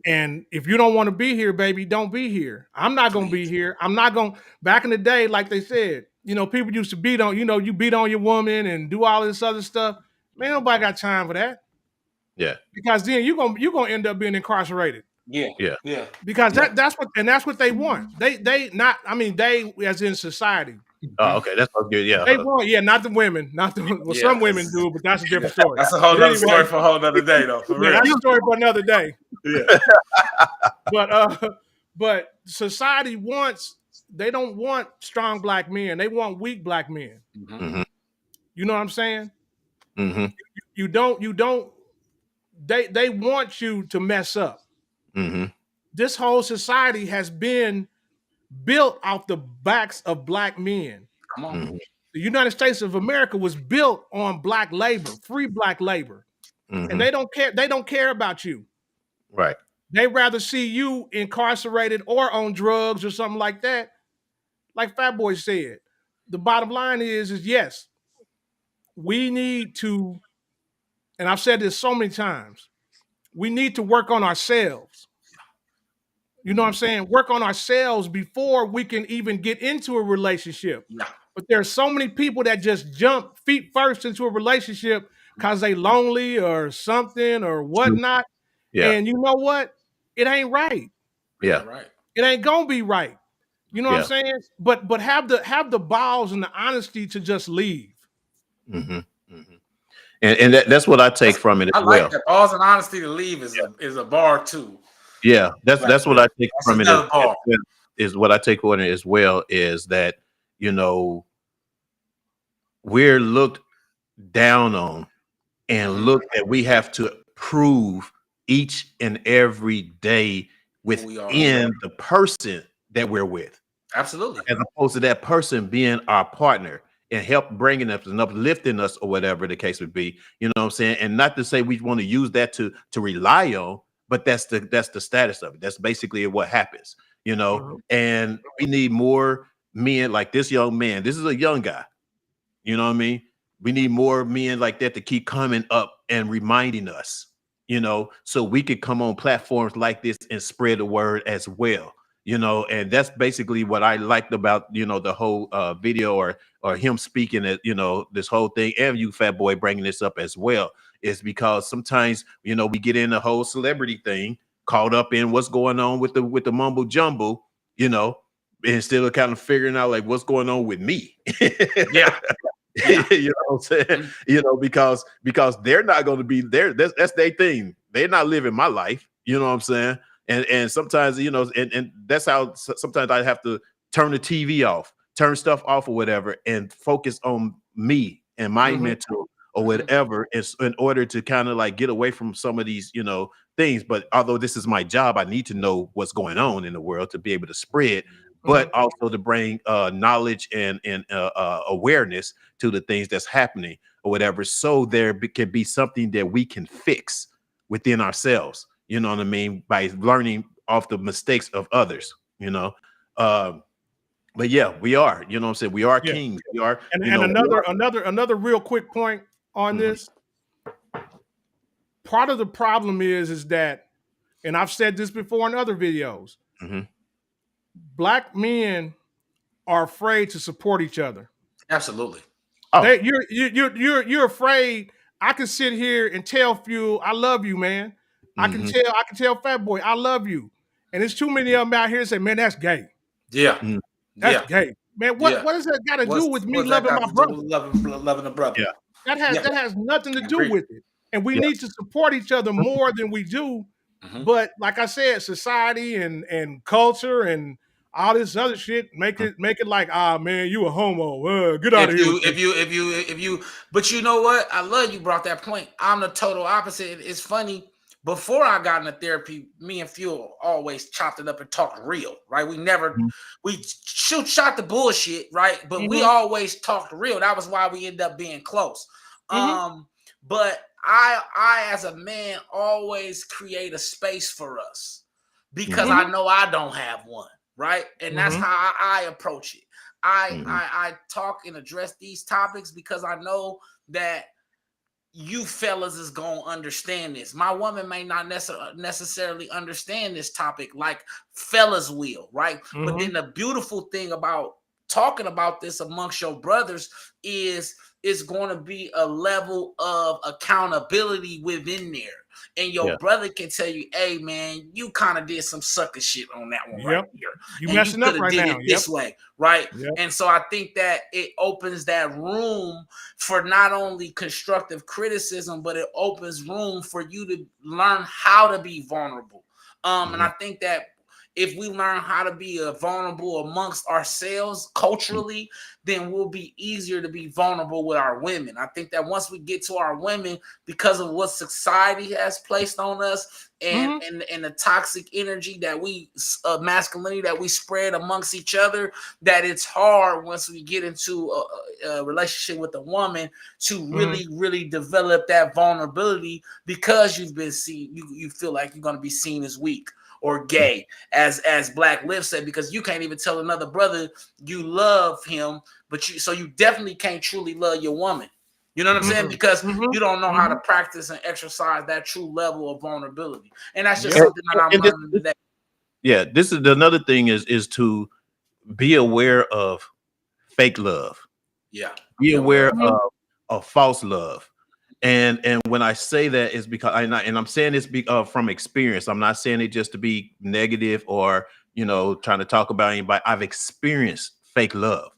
Speaker 3: And if you don't want to be here, baby, don't be here. I'm not gonna be here. I'm not gonna. Back in the day, like they said, people used to beat on, you beat on your woman and do all this other stuff. Man, nobody got time for that.
Speaker 2: Yeah.
Speaker 3: Because then you're gonna end up being incarcerated.
Speaker 1: Yeah.
Speaker 3: Because that's what they want. They not. I mean, they as in society.
Speaker 2: Oh, okay, that's good. Yeah,
Speaker 3: they want. Yeah, not the women. Not the. Well, some women do, but that's a different story.
Speaker 1: That's a whole other story for a whole other day, though. For real.
Speaker 3: That's a story for another day.
Speaker 2: Yeah.
Speaker 3: But society wants. They don't want strong black men. They want weak black men. You know what I'm saying? You don't. They want you to mess up. This whole society has been built off the backs of black men.
Speaker 1: Come on.
Speaker 3: The United States of America was built on black labor, free black labor. And they don't care. They don't care about you.
Speaker 2: Right.
Speaker 3: They rather see you incarcerated or on drugs or something like that. Like Fat Boy said, the bottom line is yes, we need to, and I've said this so many times, we need to work on ourselves. You know what I'm saying? Work on ourselves before we can even get into a relationship. But there's so many people that just jump feet first into a relationship because they lonely or something or whatnot.
Speaker 2: Yeah.
Speaker 3: And you know what? It ain't right.
Speaker 2: Yeah.
Speaker 1: Right.
Speaker 3: It ain't gonna be right. You know what I'm saying? But have the balls and the honesty to just leave.
Speaker 2: And that's what I take from it as
Speaker 1: I like
Speaker 2: well.
Speaker 1: that. Balls and honesty to leave is a bar too.
Speaker 2: Yeah, that's what I take from it is what I take on it as well is that, we're looked down on and look that we have to prove each and every day within the person that we're with.
Speaker 1: Absolutely.
Speaker 2: As opposed to that person being our partner and help bringing us and uplifting us or whatever the case would be. You know what I'm saying? And not to say we want to use that to rely on, but that's the status of it. That's basically what happens, and we need more men like this young man. This is a young guy. You know what I mean? We need more men like that to keep coming up and reminding us, so we could come on platforms like this and spread the word as well, and that's basically what I liked about, the whole video or him speaking at, this whole thing, and you, Fat Boy, bringing this up as well, is because sometimes, we get in the whole celebrity thing, caught up in what's going on with the mumbo jumbo, instead of kind of figuring out like what's going on with me.
Speaker 1: Yeah.
Speaker 2: You know what I'm saying? Because they're not going to be there. That's their thing. They're not living my life. You know what I'm saying? And sometimes, and that's how sometimes I have to turn the TV off, turn stuff off or whatever, and focus on me and my mental or whatever in order to kind of like get away from some of these, things. But although this is my job, I need to know what's going on in the world to be able to spread, but also to bring knowledge and awareness to the things that's happening or whatever. So there can be something that we can fix within ourselves. You know what I mean? By learning off the mistakes of others, but yeah, we are, you know what I'm saying? We are kings. We are.
Speaker 3: And another real quick point on this. Part of the problem is that, and I've said this before in other videos, black men are afraid to support each other.
Speaker 1: Absolutely.
Speaker 3: You're afraid. I can sit here and tell Fuel, I love you, man. I can tell Fat Boy, I love you. And there's too many of them out here that say, man, that's gay.
Speaker 1: Yeah.
Speaker 3: That's gay. Man, what does that got to do with me loving my brother?
Speaker 1: Loving a brother.
Speaker 2: Yeah.
Speaker 3: That has nothing to do with it. And we need to support each other more than we do. But like I said, society and culture and all this other shit make it like, man, you a homo. Get out of here.
Speaker 1: If you, but you know what? I love you brought that point. I'm the total opposite. It's funny. Before I got into therapy, me and Fuel always chopped it up and talked real, right? We never, we shot the bullshit, right? But we always talked real. That was why we ended up being close. But I, as a man, always create a space for us because I know I don't have one, right? And that's how I approach it. I talk and address these topics because I know that you fellas is gonna understand this. My woman may not necessarily understand this topic like fellas will, right? But then the beautiful thing about talking about this amongst your brothers is it's going to be a level of accountability within there. And your brother can tell you, hey man, you kind of did some sucker shit on that one right here.
Speaker 3: You
Speaker 1: and
Speaker 3: messing
Speaker 1: you
Speaker 3: up right
Speaker 1: did
Speaker 3: now.
Speaker 1: it this way, right? And so I think that it opens that room for not only constructive criticism, but it opens room for you to learn how to be vulnerable. And I think that if we learn how to be vulnerable amongst ourselves culturally, then we'll be easier to be vulnerable with our women. I think that once we get to our women, because of what society has placed on us and the toxic energy that we, masculinity that we spread amongst each other, that it's hard once we get into a relationship with a woman to really, really develop that vulnerability because you've been seen, you feel like you're going to be seen as weak or gay, as Black Liv said, because you can't even tell another brother you love him, but you definitely can't truly love your woman. You know what I'm saying? Because you don't know how to practice and exercise that true level of vulnerability. And that's just something that I'm learning today.
Speaker 2: Yeah, this is another thing is to be aware of fake love.
Speaker 1: Yeah.
Speaker 2: Be aware of false love. And when I say that is because I'm saying this from experience. I'm not saying it just to be negative or trying to talk about anybody. I've experienced fake love,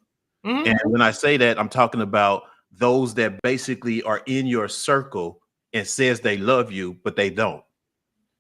Speaker 2: and when I say that, I'm talking about those that basically are in your circle and says they love you, but they don't.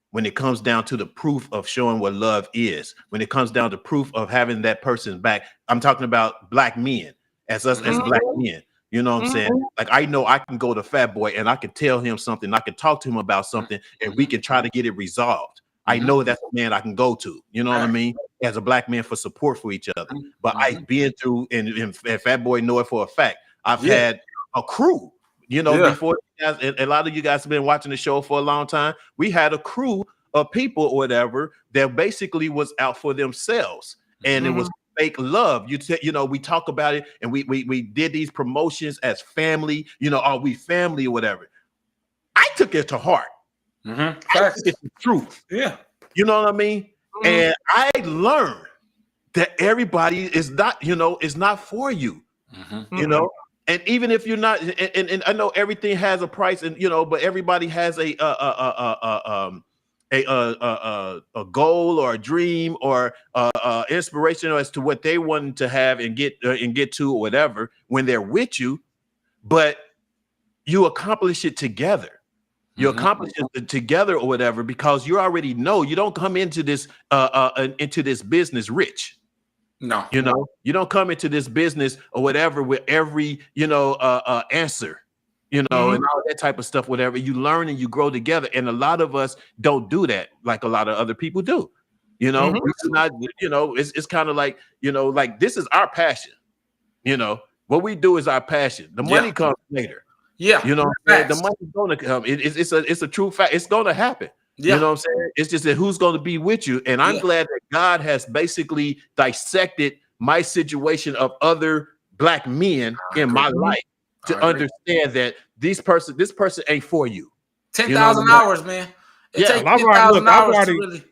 Speaker 2: When it comes down to the proof of showing what love is, when it comes down to proof of having that person's back, I'm talking about Black men as us as Black men. You know what I'm saying? Like, I know I can go to Fat Boy and I can tell him something. I can talk to him about something and we can try to get it resolved. I know that's a man I can go to, you know what I mean? As a Black man for support for each other. But I've been through, and Fat Boy know it for a fact, I've had a crew, before you guys, a lot of you guys have been watching the show for a long time. We had a crew of people or whatever that basically was out for themselves. And it was fake love. We talk about it and we did these promotions as family, are we family or whatever. I took it to heart. It's the truth.
Speaker 1: Yeah.
Speaker 2: You know what I mean? And I learned that everybody is not, is not for you. And even if you're not, and I know everything has a price, and but everybody has a goal or a dream or inspiration as to what they want to have and get to or whatever when they're with you, but you accomplish it together. You accomplish it together or whatever, because you already know you don't come into this business rich.
Speaker 1: No,
Speaker 2: you don't come into this business or whatever with every answer. And all that type of stuff, whatever. You learn and you grow together. And a lot of us don't do that like a lot of other people do. It's not, it's kind of like, like this is our passion. What we do is our passion. The money comes later.
Speaker 1: Yeah.
Speaker 2: The money's gonna come. It's a true fact. It's gonna happen. You know what I'm saying? It's just that who's going to be with you. And I'm glad that God has basically dissected my situation of other Black men in my life to understand that this person ain't for you.
Speaker 1: 10,000 hours, man. It takes 10,000 hours to really.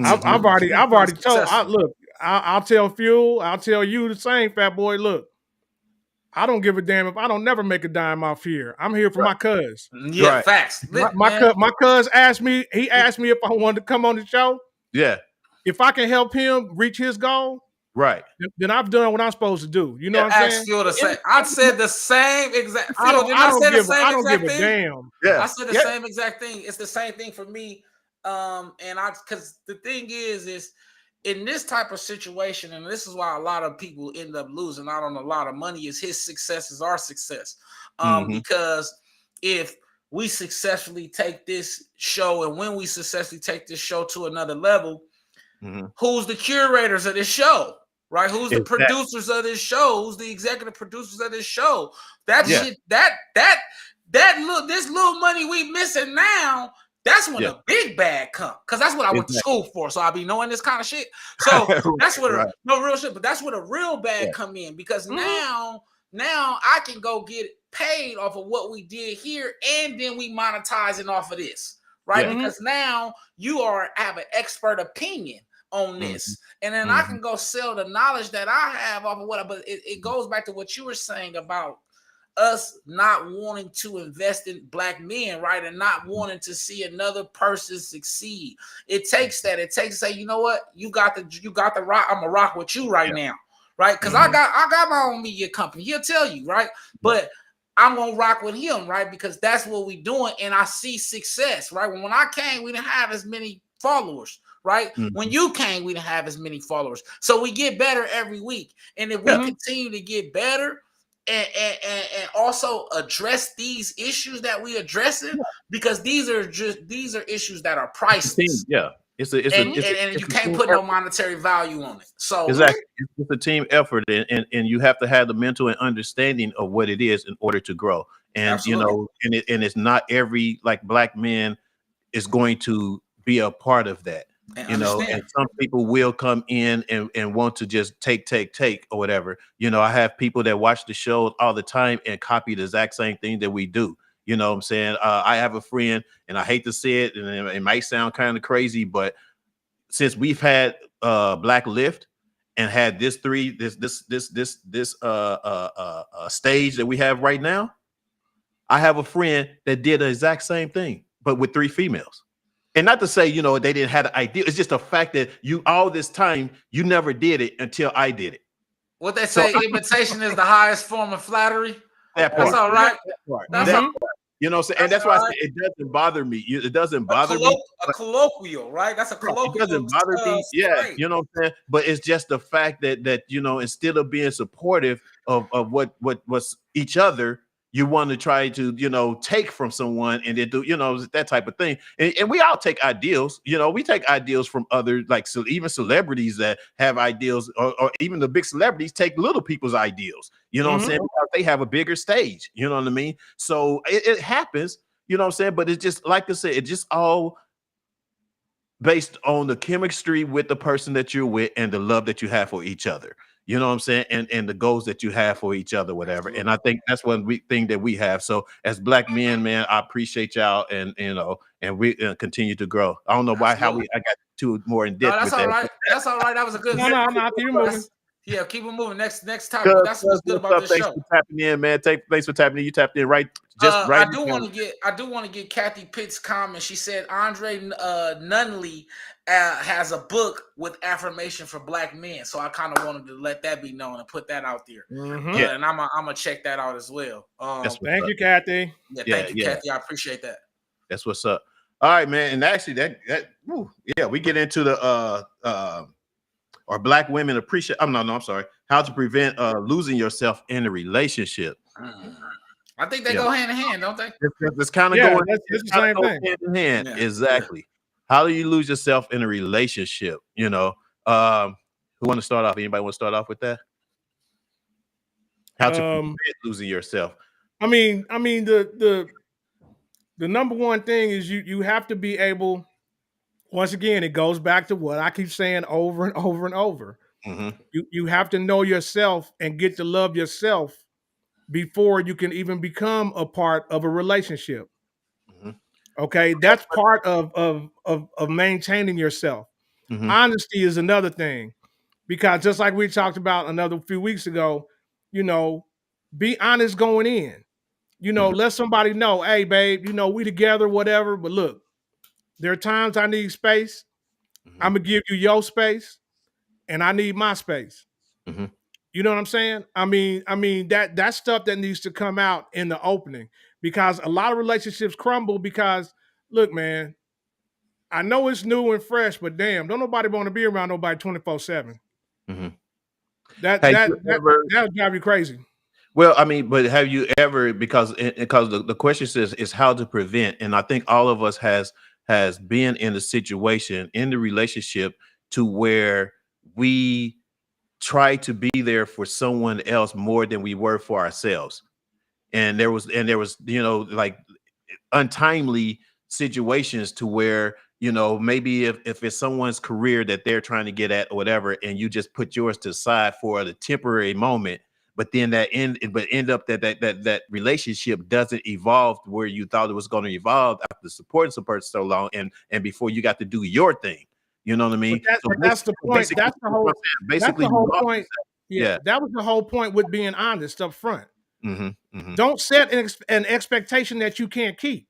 Speaker 3: I've already told. Look, I'll tell Fuel. I'll tell you the same, Fat Boy. Look, I don't give a damn if I don't never make a dime off here. I'm here for my cuz.
Speaker 1: Yeah, facts.
Speaker 3: My cuz asked me. He asked me if I wanted to come on the show.
Speaker 2: Yeah.
Speaker 3: If I can help him reach his goal,
Speaker 2: right,
Speaker 3: then I've done what I'm supposed to do. You know what I'm saying?
Speaker 1: Phil the same. I said the same exact.
Speaker 3: I don't give a damn.
Speaker 1: Yeah. I said the same exact thing. It's the same thing for me. Because the thing is in this type of situation, and this is why a lot of people end up losing out on a lot of money, is his success is our success. Because if we successfully take this show, and when we successfully take this show to another level, who's the curators of this show? Right? Who's the producers of this show? Who's the executive producers of this show? That shit, this little money we missing now, That's when the big bag come, because that's what I went to school for. So I'll be knowing this kind of shit. So that's what no real shit, but that's where the real bag come in, because now I can go get paid off of what we did here, and then we monetizing off of this, right? Because now you have an expert opinion on this, and then I can go sell the knowledge that I have off of what. But it goes back to what you were saying about us not wanting to invest in black men, right? And not wanting to see another person succeed. It takes that. It takes to say, you know what? You got the rock. I'm gonna rock with you right now, right? Because I got my own media company. He'll tell you, right? But I'm gonna rock with him, right? Because that's what we doing, and I see success, right? When I came, we didn't have as many followers, right? When you came, we didn't have as many followers. So we get better every week, and if we continue to get better. And also address these issues that we addressing, because these are issues that are priceless.
Speaker 2: It's
Speaker 1: you can't put no monetary value on it. So
Speaker 2: exactly, it's a team effort, and you have to have the mental and understanding of what it is in order to grow. And
Speaker 1: absolutely.
Speaker 2: and it's not every black man is going to be a part of that. And some people will come in and want to just take or whatever. I have people that watch the show all the time and copy the exact same thing that we do. You know what I'm saying? I have a friend, and I hate to say it, and it might sound kind of crazy, but since we've had Black Lift and had this stage that we have right now, I have a friend that did the exact same thing, but with 3 females. And not to say, they didn't have the idea. It's just a fact that all this time, you never did it until I did it.
Speaker 1: What they say, imitation is the highest form of flattery.
Speaker 2: That's all
Speaker 1: right.
Speaker 2: That's all right. And that's why I say it doesn't bother me. It doesn't bother me.
Speaker 1: A colloquial, right? That's a colloquial.
Speaker 2: It doesn't bother me. Yeah, you know what I'm saying? But it's just the fact that instead of being supportive of what's each other, you want to try to, take from someone and then do, that type of thing. And we all take ideals, we take ideals from other, even celebrities that have ideals, or even the big celebrities take little people's ideals, what I'm saying? Because they have a bigger stage, you know what I mean? So it happens, you know what I'm saying? But it's just, like I said, it's just all based on the chemistry with the person that you're with and the love that you have for each other. You know what I'm saying? And the goals that you have for each other, whatever. And I think that's one thing that we have. So as black men, man, I appreciate y'all, and we continue to grow. I don't know I got too more in depth.
Speaker 1: No, that's all right. That's all right. That was a good.
Speaker 3: No, keep moving.
Speaker 1: Yeah, keep it moving. Next topic. That's what's good about this show.
Speaker 2: Thanks for tapping in, man. Thanks for tapping in. You tapped in right.
Speaker 1: I do want to get Kathy Pitt's comment. She said Andre Nunley has a book with affirmation for black men. So I kind of wanted to let that be known and put that out there. And I'm gonna check that out as well.
Speaker 3: Thank you, Kathy.
Speaker 1: Thank you, Kathy. I appreciate that.
Speaker 2: That's what's up. All right, man. And actually, we get into the or black women appreciate. I'm sorry. How to prevent losing yourself in a relationship.
Speaker 1: I think they go hand in hand, don't they?
Speaker 2: It's kind of going.
Speaker 3: It's the same thing.
Speaker 2: Hand in hand. Yeah. Exactly. How do you lose yourself in a relationship? Who want to start off? Anybody want to start off with that? How to prevent losing yourself?
Speaker 3: I mean, the number one thing is you have to be able. Once again, it goes back to what I keep saying over and over and over. You have to know yourself and get to love yourself before you can even become a part of a relationship. Okay, that's part of maintaining yourself. Honesty is another thing, because just like we talked about another few weeks ago, be honest going in. Let somebody know, hey, babe, we together, whatever. But look, there are times I need space. I'm gonna give you your space, and I need my space. You know what I'm saying? I mean that's stuff that needs to come out in the opening, because a lot of relationships crumble because, look, man, I know it's new and fresh, but damn, don't nobody want to be around nobody 24/7. That'll drive you crazy.
Speaker 2: Well, I mean, but have you ever, because the question says is how to prevent, and I think all of us has been in a situation in the relationship to where we try to be there for someone else more than we were for ourselves. And there was, like untimely situations to where, you know, maybe if it's someone's career that they're trying to get at or whatever, and you just put yours to the side for the temporary moment, but then end up that relationship doesn't evolve to where you thought it was going to evolve after supporting some person so long, and before you got to do your thing. You know what I mean?
Speaker 3: But that's the point. That's the whole.
Speaker 2: Basically,
Speaker 3: that's the whole point.
Speaker 2: Yeah,
Speaker 3: that was the whole point with being honest up front.
Speaker 2: Mm-hmm.
Speaker 3: Don't set an expectation that you can't keep.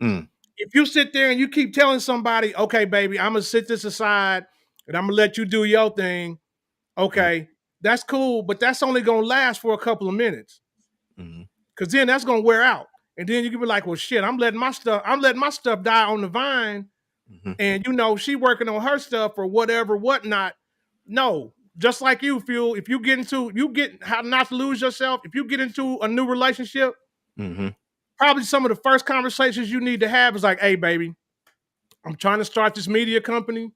Speaker 2: Mm.
Speaker 3: If you sit there and you keep telling somebody, okay, baby, I'm gonna sit this aside and I'm gonna let you do your thing. Okay, that's cool, but that's only gonna last for a couple of minutes. Because then that's gonna wear out. And then you can be like, well, shit, I'm letting my stuff die on the vine. And you know, she working on her stuff or whatever, whatnot. No, just like you feel, if you get how not to lose yourself, if you get into a new relationship, probably some of the first conversations you need to have is like, hey, baby, I'm trying to start this media company.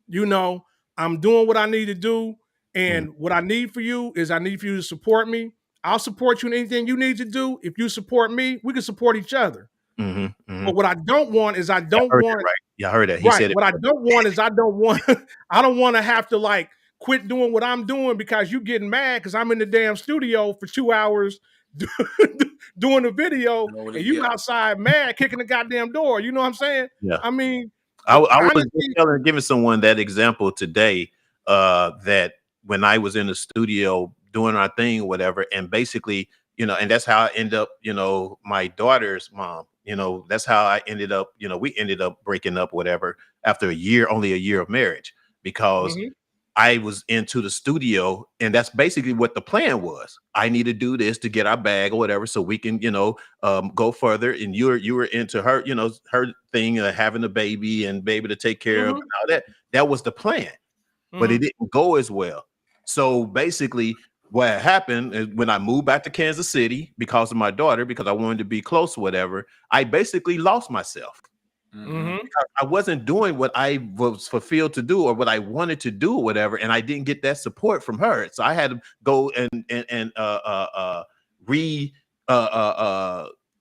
Speaker 3: You know, I'm doing what I need to do. And what I need for you is I need for you to support me. I'll support you in anything you need to do. If you support me, we can support each other. But what I don't want is I don't want.
Speaker 2: Right. Yeah, I heard that. He said it.
Speaker 3: What I don't want is I don't want to have to like quit doing what I'm doing because you getting mad because I'm in the damn studio for 2 hours doing a video and you outside mad kicking the goddamn door. You know what I'm saying?
Speaker 2: Yeah.
Speaker 3: I mean,
Speaker 2: I was giving someone that example today that when I was in the studio doing our thing or whatever, and basically, you know, and that's how I end up, you know, my daughter's mom, you know, that's how I ended up, you know, we ended up breaking up, whatever, after only a year of marriage, because I was into the studio, and that's basically what the plan was. I need to do this to get our bag or whatever, so we can, you know, go further. And you were into her, you know, her thing, having a baby and baby to take care of, and all that. That was the plan, but it didn't go as well. So basically, what happened is when I moved back to Kansas City because of my daughter, because I wanted to be close or whatever, I basically lost myself. I wasn't doing what I was fulfilled to do or what I wanted to do or whatever, and I didn't get that support from her. So I had to go and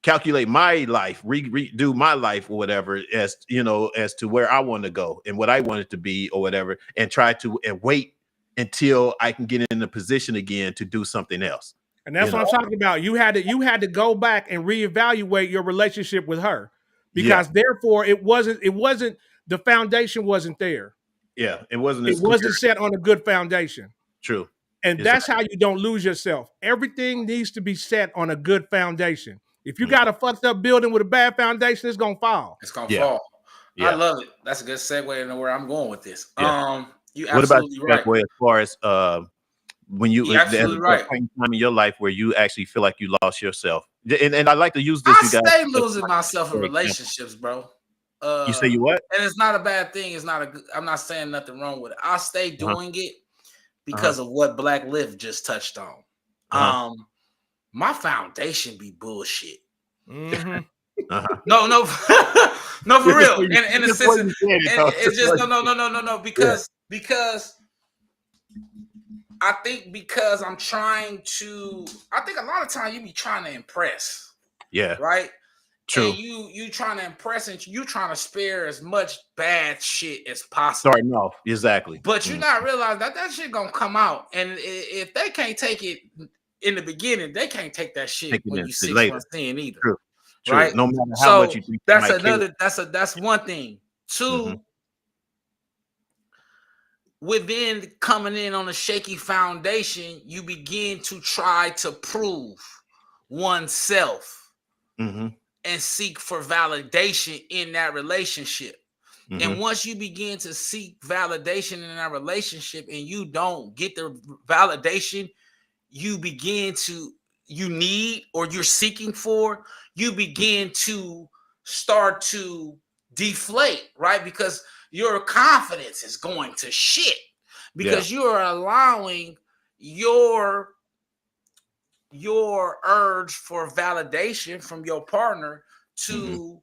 Speaker 2: calculate my life, redo my life or whatever, as you know, as to where I want to go and what I wanted to be or whatever, and try to wait until I can get in a position again to do something else.
Speaker 3: And that's what I'm talking about. You had to go back and reevaluate your relationship with her. Because therefore it wasn't the foundation wasn't there.
Speaker 2: Yeah, it wasn't
Speaker 3: set on a good foundation.
Speaker 2: True.
Speaker 3: And that's how you don't lose yourself. Everything needs to be set on a good foundation. If you got a fucked up building with a bad foundation, it's gonna fall.
Speaker 1: It's gonna fall. Yeah. I love it. That's a good segue into where I'm going with this. You
Speaker 2: what about
Speaker 1: right.
Speaker 2: As far as when you
Speaker 1: absolutely right.
Speaker 2: time in your life where you actually feel like you lost yourself, and I like to use this.
Speaker 1: I stay losing myself in relationships, bro.
Speaker 2: You say you what?
Speaker 1: And it's not a bad thing. It's not I'm not saying nothing wrong with it. I stay doing it because of what Black Lift just touched on. My foundation be bullshit. No, no, for real. And it's just no. Because. I think because I'm trying to, I think a lot of times you be trying to impress.
Speaker 2: Yeah.
Speaker 1: Right?
Speaker 2: True.
Speaker 1: And you trying to impress and you trying to spare as much bad shit as possible.
Speaker 2: Starting off. Exactly.
Speaker 1: But you're not realizing that shit gonna come out. And if they can't take it in the beginning, they can't take that shit when you 6 months in either.
Speaker 2: True.
Speaker 1: Right?
Speaker 2: No matter how much you think.
Speaker 1: That's one thing. Two, within coming in on a shaky foundation, you begin to try to prove oneself and seek for validation in that relationship. And once you begin to seek validation in that relationship and you don't get the validation you need or you're seeking for, you begin to start to deflate, right? Because your confidence is going to shit because you are allowing your urge for validation from your partner to,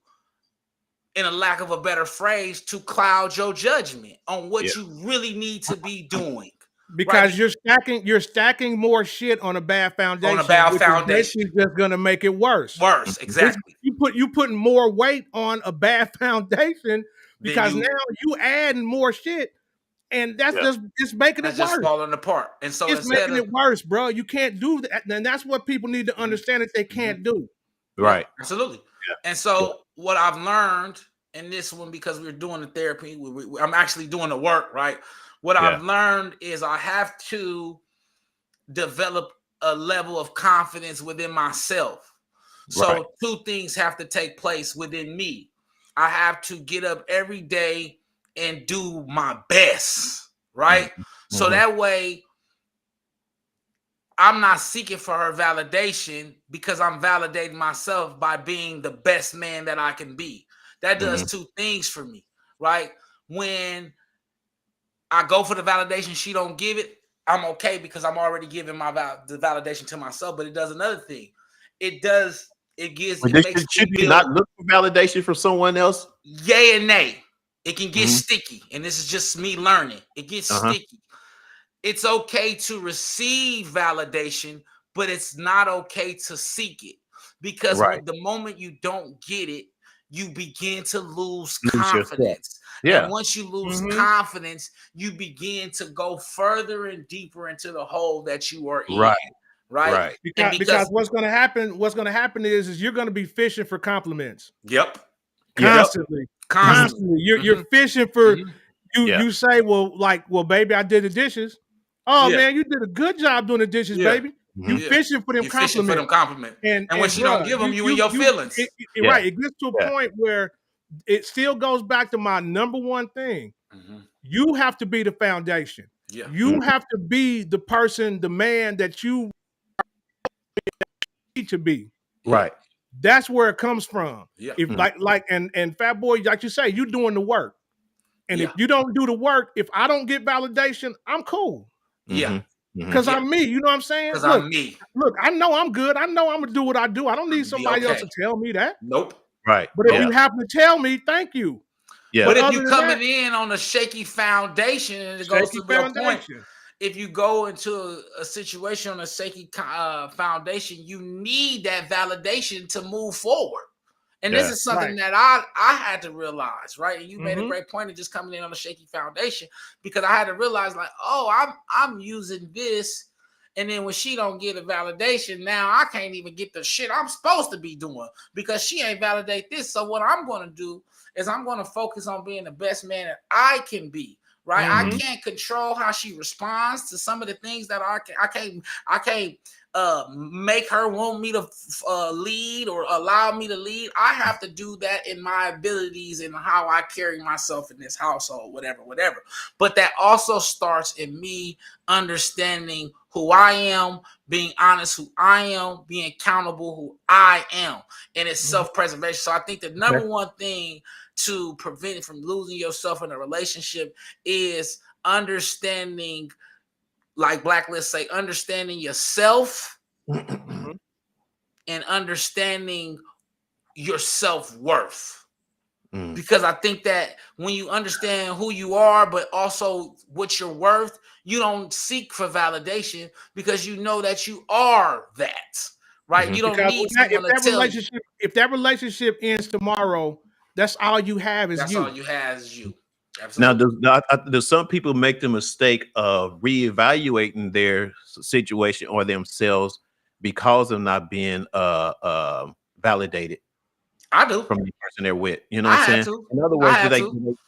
Speaker 1: in a lack of a better phrase, to cloud your judgment on what you really need to be doing.
Speaker 3: Because you're stacking more shit on a bad foundation.
Speaker 1: On a bad
Speaker 3: which
Speaker 1: foundation.
Speaker 3: is just gonna make it worse.
Speaker 1: Worse, exactly.
Speaker 3: You putting more weight on a bad foundation because now you adding more shit, and that's just it's making it worse.
Speaker 1: Just falling apart. And so
Speaker 3: it's making it worse, bro. You can't do that, and that's what people need to understand that they can't do.
Speaker 2: Right.
Speaker 1: Absolutely. And so what I've learned in this one, because we're doing the therapy, I'm actually doing the work, right? What I've learned is I have to develop a level of confidence within myself. So two things have to take place within me. I have to get up every day and do my best, right? So that way I'm not seeking for her validation because I'm validating myself by being the best man that I can be. That does two things for me, right? When I go for the validation, she don't give it, I'm okay because I'm already giving the validation to myself. But it does another thing. It gives.
Speaker 2: Should you not look for validation from someone else?
Speaker 1: Yay and nay. It can get sticky, and this is just me learning. It gets sticky. It's okay to receive validation, but it's not okay to seek it, because the moment you don't get it, you begin to lose confidence. And once you lose confidence, you begin to go further and deeper into the hole that you are in. Right.
Speaker 3: Because what's going to happen is you're going to be fishing for compliments.
Speaker 1: Constantly.
Speaker 3: You're fishing for you say, well, baby, I did the dishes. Oh man, you did a good job doing the dishes, baby. You fishing for them compliments. And when she don't give them, you in your feelings. Right. It gets to a point where it still goes back to my number one thing. You have to be the foundation. You have to be the person, the man that you need to be.
Speaker 2: Right.
Speaker 3: That's where it comes from. If and Fat Boy, like you say, you doing the work. And if you don't do the work, if I don't get validation, I'm cool. Because I'm me. You know what I'm saying?
Speaker 1: Because I'm me.
Speaker 3: Look, I know I'm good. I know I'm gonna do what I do. I don't need somebody else to tell me that.
Speaker 1: Nope.
Speaker 2: Right.
Speaker 3: But if you happen to tell me, thank you.
Speaker 1: But if you're coming in on a shaky foundation, and it goes to your point, if you go into a situation on a shaky foundation, you need that validation to move forward. And this is something that I had to realize, right? And you made a great point of just coming in on a shaky foundation, because I had to realize, like, oh, I'm using this, and then when she don't get a validation, now I can't even get the shit I'm supposed to be doing because she ain't validate this. So what I'm going to do is I'm going to focus on being the best man that I can be. Right, I can't control how she responds to some of the things that I can't make her want me to lead or allow me to lead. I have to do that in my abilities and how I carry myself in this household, whatever. But that also starts in me understanding who I am, being honest who I am, being accountable who I am, and it's self-preservation. So I think the number one thing to prevent from losing yourself in a relationship is understanding, like Blacklist say, understanding yourself and understanding your self-worth. Because I think that when you understand who you are, but also what you're worth, you don't seek for validation because you know that you are that, right? You don't need someone to tell you.
Speaker 3: If that relationship ends tomorrow, that's all you have is you.
Speaker 1: That's all you have is you. Absolutely.
Speaker 2: Now, does some people make the mistake of reevaluating their situation or themselves because of not being validated?
Speaker 1: I do.
Speaker 2: From the person they're with. You know what I'm saying? In other words,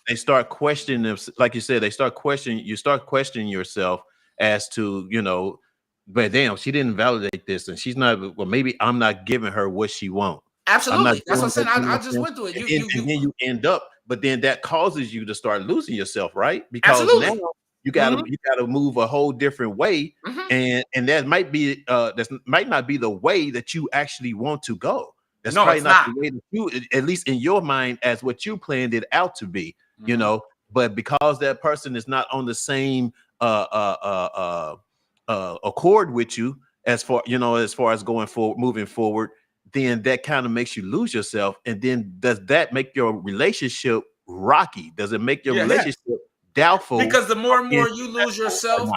Speaker 2: they start questioning them, like you said, you start questioning yourself as to, you know, but damn, she didn't validate this, and she's not, well, maybe I'm not giving her what she wants.
Speaker 1: Absolutely. That's what I'm saying. I just went through it.
Speaker 2: And then you end up, but then that causes you to start losing yourself, right? Because now you gotta move a whole different way, and that might be that might not be the way that you actually want to go. That's probably not the way that you, at least in your mind, as what you planned it out to be, you know. But because that person is not on the same accord with you, as far as going forward, moving forward, then that kind of makes you lose yourself. And then does that make your relationship rocky? Does it make your relationship doubtful?
Speaker 1: Because the more and more you lose yourself,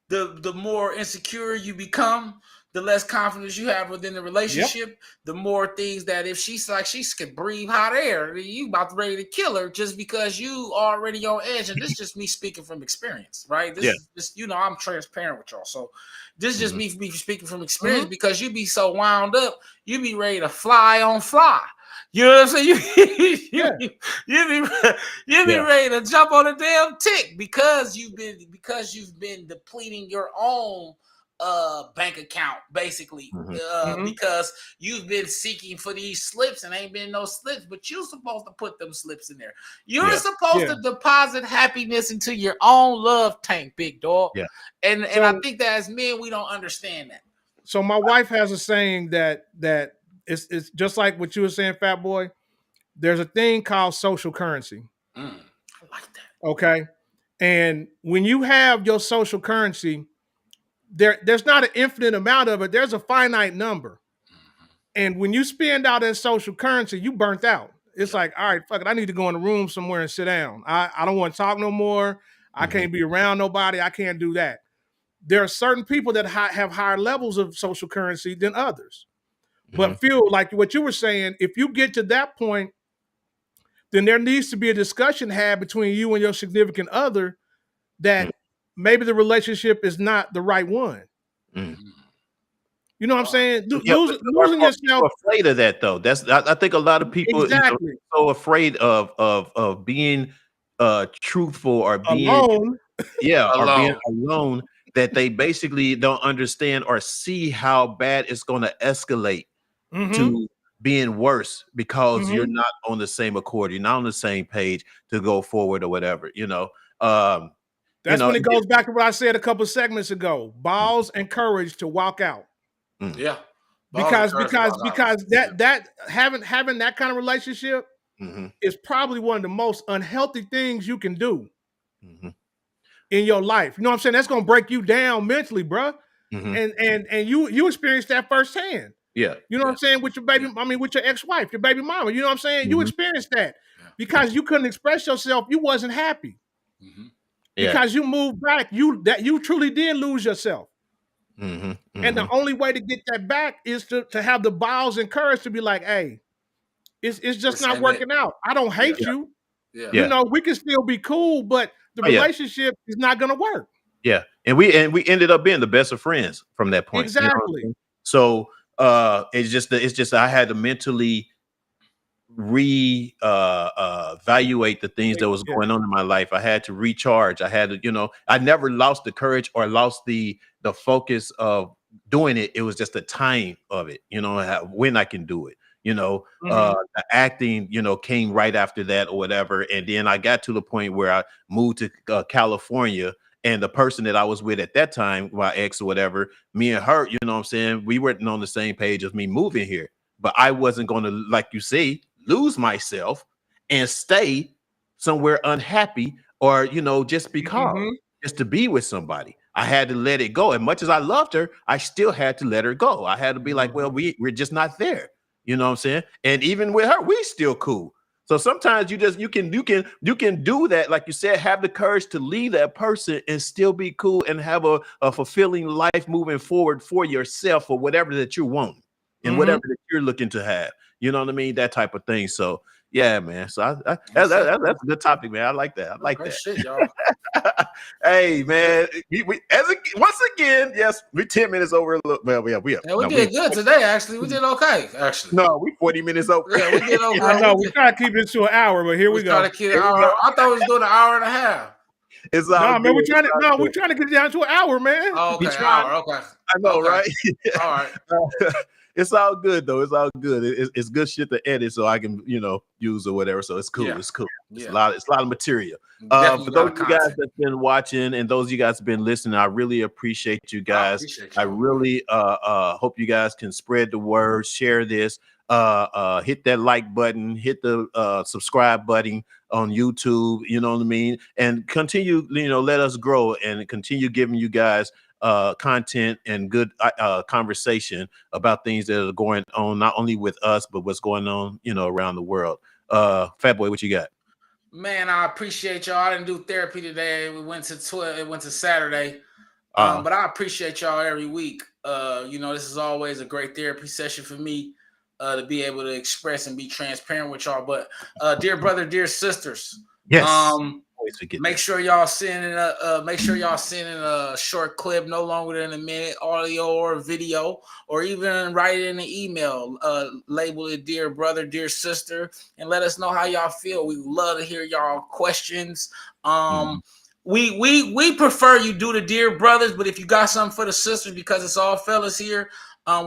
Speaker 1: the more insecure you become, the less confidence you have within the relationship, the more things that if she's like she can breathe hot air, you about to ready to kill her just because you already on edge. And this is just me speaking from experience, right? This is just, you know, I'm transparent with y'all. So this is just me speaking from experience because you be so wound up, you be ready to fly on fly. You know what I'm saying? You be ready to jump on a damn tick because you've been depleting your own bank account basically because you've been seeking for these slips and ain't been no slips, but you're supposed to put them slips in there. You're supposed to deposit happiness into your own love tank, big dog. And I think that as men we don't understand that.
Speaker 3: So my wife has a saying that it's just like what you were saying, Fat Boy. There's a thing called social currency.
Speaker 1: I like that.
Speaker 3: Okay. And when you have your social currency, there's not an infinite amount of it. There's a finite number. And when you spend out that social currency, you burnt out. It's like, all right, fuck it. I need to go in a room somewhere and sit down. I don't want to talk no more. I can't be around nobody. I can't do that. There are certain people that have higher levels of social currency than others. But feel like what you were saying, if you get to that point, then there needs to be a discussion had between you and your significant other that maybe the relationship is not the right one. You know what I'm saying? Losing yourself.
Speaker 2: Afraid of that though. I think a lot of people are so afraid of being truthful or being
Speaker 3: alone.
Speaker 2: Or being alone that they basically don't understand or see how bad it's going to escalate to being worse because you're not on the same accord, you're not on the same page to go forward or whatever, you know.
Speaker 3: That's when it goes back to what I said a couple of segments ago: balls and courage to walk out. Because that having that kind of relationship is probably one of the most unhealthy things you can do in your life. You know what I'm saying? That's gonna break you down mentally, bro. And you experienced that firsthand. You know what I'm saying? With your baby, I mean, with your ex-wife, your baby mama. You know what I'm saying? You experienced that because you couldn't express yourself. You wasn't happy because you moved back. You truly did lose yourself. And the only way to get that back is to have the balls and courage to be like, hey, it's just not working out. I don't hate you. You know, we can still be cool, but the relationship is not gonna work.
Speaker 2: And we ended up being the best of friends from that point.
Speaker 3: Exactly.
Speaker 2: You know, so it's just I had to mentally evaluate the things that was going on in my life. I had to recharge. I had to, you know, I never lost the courage or lost the focus of doing it. It was just the time of it, you know, when I can do it. You know, the acting, you know, came right after that or whatever. And then I got to the point where I moved to California. And the person that I was with at that time, my ex or whatever, me and her, you know what I'm saying? We weren't on the same page as me moving here. But I wasn't going to, like you say, lose myself and stay somewhere unhappy or, you know, just because, just to be with somebody. I had to let it go. As much as I loved her, I still had to let her go. I had to be like, well, we're just not there. You know what I'm saying? And even with her, we still cool. So sometimes you can do that, like you said, have the courage to leave that person and still be cool and have a fulfilling life moving forward for yourself or whatever that you want and whatever that you're looking to have. You know what I mean? That type of thing. So yeah, man. So that's a good topic, man. I like that. I like that.
Speaker 1: Shit, y'all.
Speaker 2: Hey, man. Once again, yes, we're 10 minutes over. Well, we
Speaker 1: did good today. Actually, we did okay. Actually,
Speaker 2: no, we 40 minutes over.
Speaker 1: Yeah, we did okay.
Speaker 3: I know we try to keep it to an hour, but here we go.
Speaker 1: I thought we was doing an hour and a half.
Speaker 2: It's all
Speaker 3: man. We're trying to get it down to an hour, man.
Speaker 1: Oh, okay, hour. Okay.
Speaker 2: I know, right?
Speaker 1: All right.
Speaker 2: It's all good though. It's all good. It's good shit to edit, so I can, you know, use or whatever. So it's cool. Yeah. It's cool. It's a lot of material. For those of you guys that's been watching and those of you guys have been listening, I really appreciate you guys. I really hope you guys can spread the word, share this, hit that like button, hit the subscribe button on YouTube. You know what I mean, and continue. You know, let us grow and continue giving you guys content and good conversation about things that are going on, not only with us, but what's going on, you know, around the world. Fat Boy, what you got?
Speaker 1: Man, I appreciate y'all. I didn't do therapy today. We went to Saturday. But I appreciate y'all every week. This is always a great therapy session for me to be able to express and be transparent with y'all. But dear brother, dear sisters,
Speaker 2: yes.
Speaker 1: Make sure y'all sending a short clip, no longer than a minute, audio or video, or even write it in an email. Label it "Dear Brother, Dear Sister," and let us know how y'all feel. We love to hear y'all questions. We prefer you do the Dear Brothers, but if you got something for the sisters, because it's all fellas here,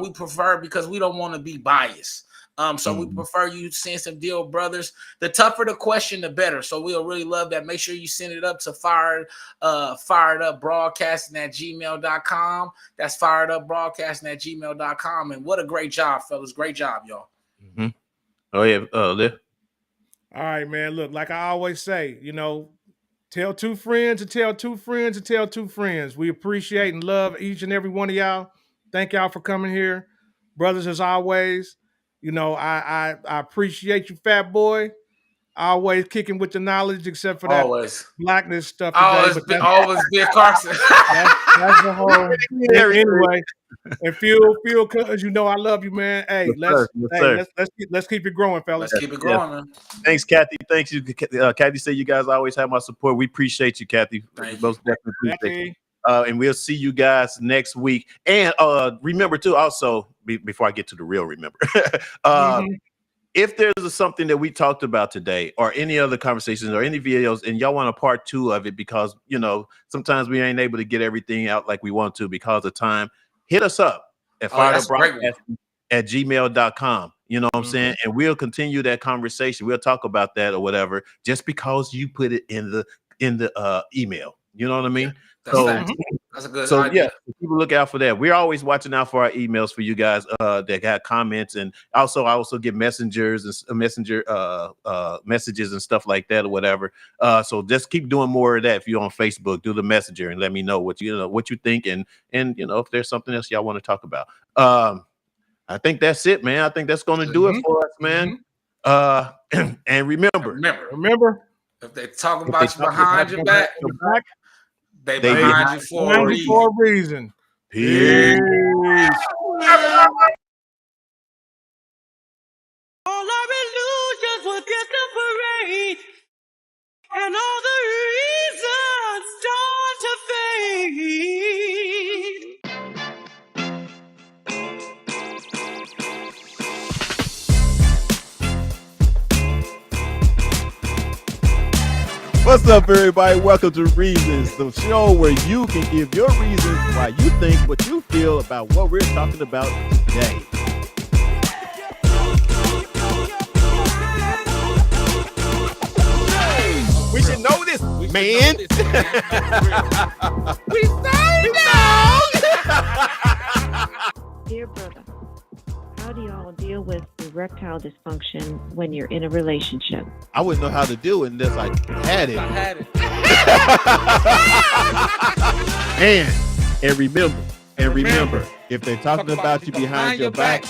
Speaker 1: we prefer, because we don't want to be biased. So we prefer you send some Dear Brothers. The tougher the question, the better. So we'll really love that. Make sure you send it up to firedupbroadcasting@gmail.com. That's firedupbroadcasting@gmail.com. And what a great job, fellas. Great job, y'all.
Speaker 2: Oh yeah, Liv.
Speaker 3: All right, man. Look, like I always say, tell two friends to tell two friends to tell two friends. We appreciate and love each and every one of y'all. Thank y'all for coming here. Brothers, as always, I appreciate you, Fat Boy. Always kicking with the knowledge, except for that blackness stuff today.
Speaker 1: Always Bill Carson.
Speaker 3: That's the whole anyway. And feel, cause I love you, man. Hey, let's keep it growing, fellas.
Speaker 1: Let's keep it growing, man.
Speaker 2: Thanks, Kathy. Thanks you. Kathy said you guys always have my support. We appreciate you, Kathy. Most definitely appreciate you. And we'll see you guys next week. And remember too, also before I get to the real, remember, if there's something that we talked about today, or any other conversations or any videos, and y'all want a part 2 of it, because sometimes we ain't able to get everything out like we want to because of time, hit us up at firedupbroadcasting@gmail.com. You know what I'm saying? And we'll continue that conversation. We'll talk about that or whatever, just because you put it in the email. You know what I mean?
Speaker 1: That's a good idea.
Speaker 2: Yeah, people look out for that. We're always watching out for our emails for you guys that got comments, and I also get messengers and messages and stuff like that or whatever. So just keep doing more of that. If you're on Facebook, do the messenger and let me know what you think, and if there's something else y'all want to talk about. I think that's it, man. I think that's going to do it for us, man. And remember,
Speaker 1: if they talk about you behind your back, they behind you for a
Speaker 3: reason.
Speaker 2: Peace.
Speaker 4: All our illusions will get the parade, and all the reasons start to fade.
Speaker 2: What's up, everybody? Welcome to Reasons, the show where you can give your reasons why you think what you feel about what we're talking about today. We should know this, man. We say no.
Speaker 5: Dear brother, how do y'all deal with erectile dysfunction when you're in a relationship?
Speaker 2: I wouldn't know how to do it unless I had it. And remember, if they're talking about you behind your back,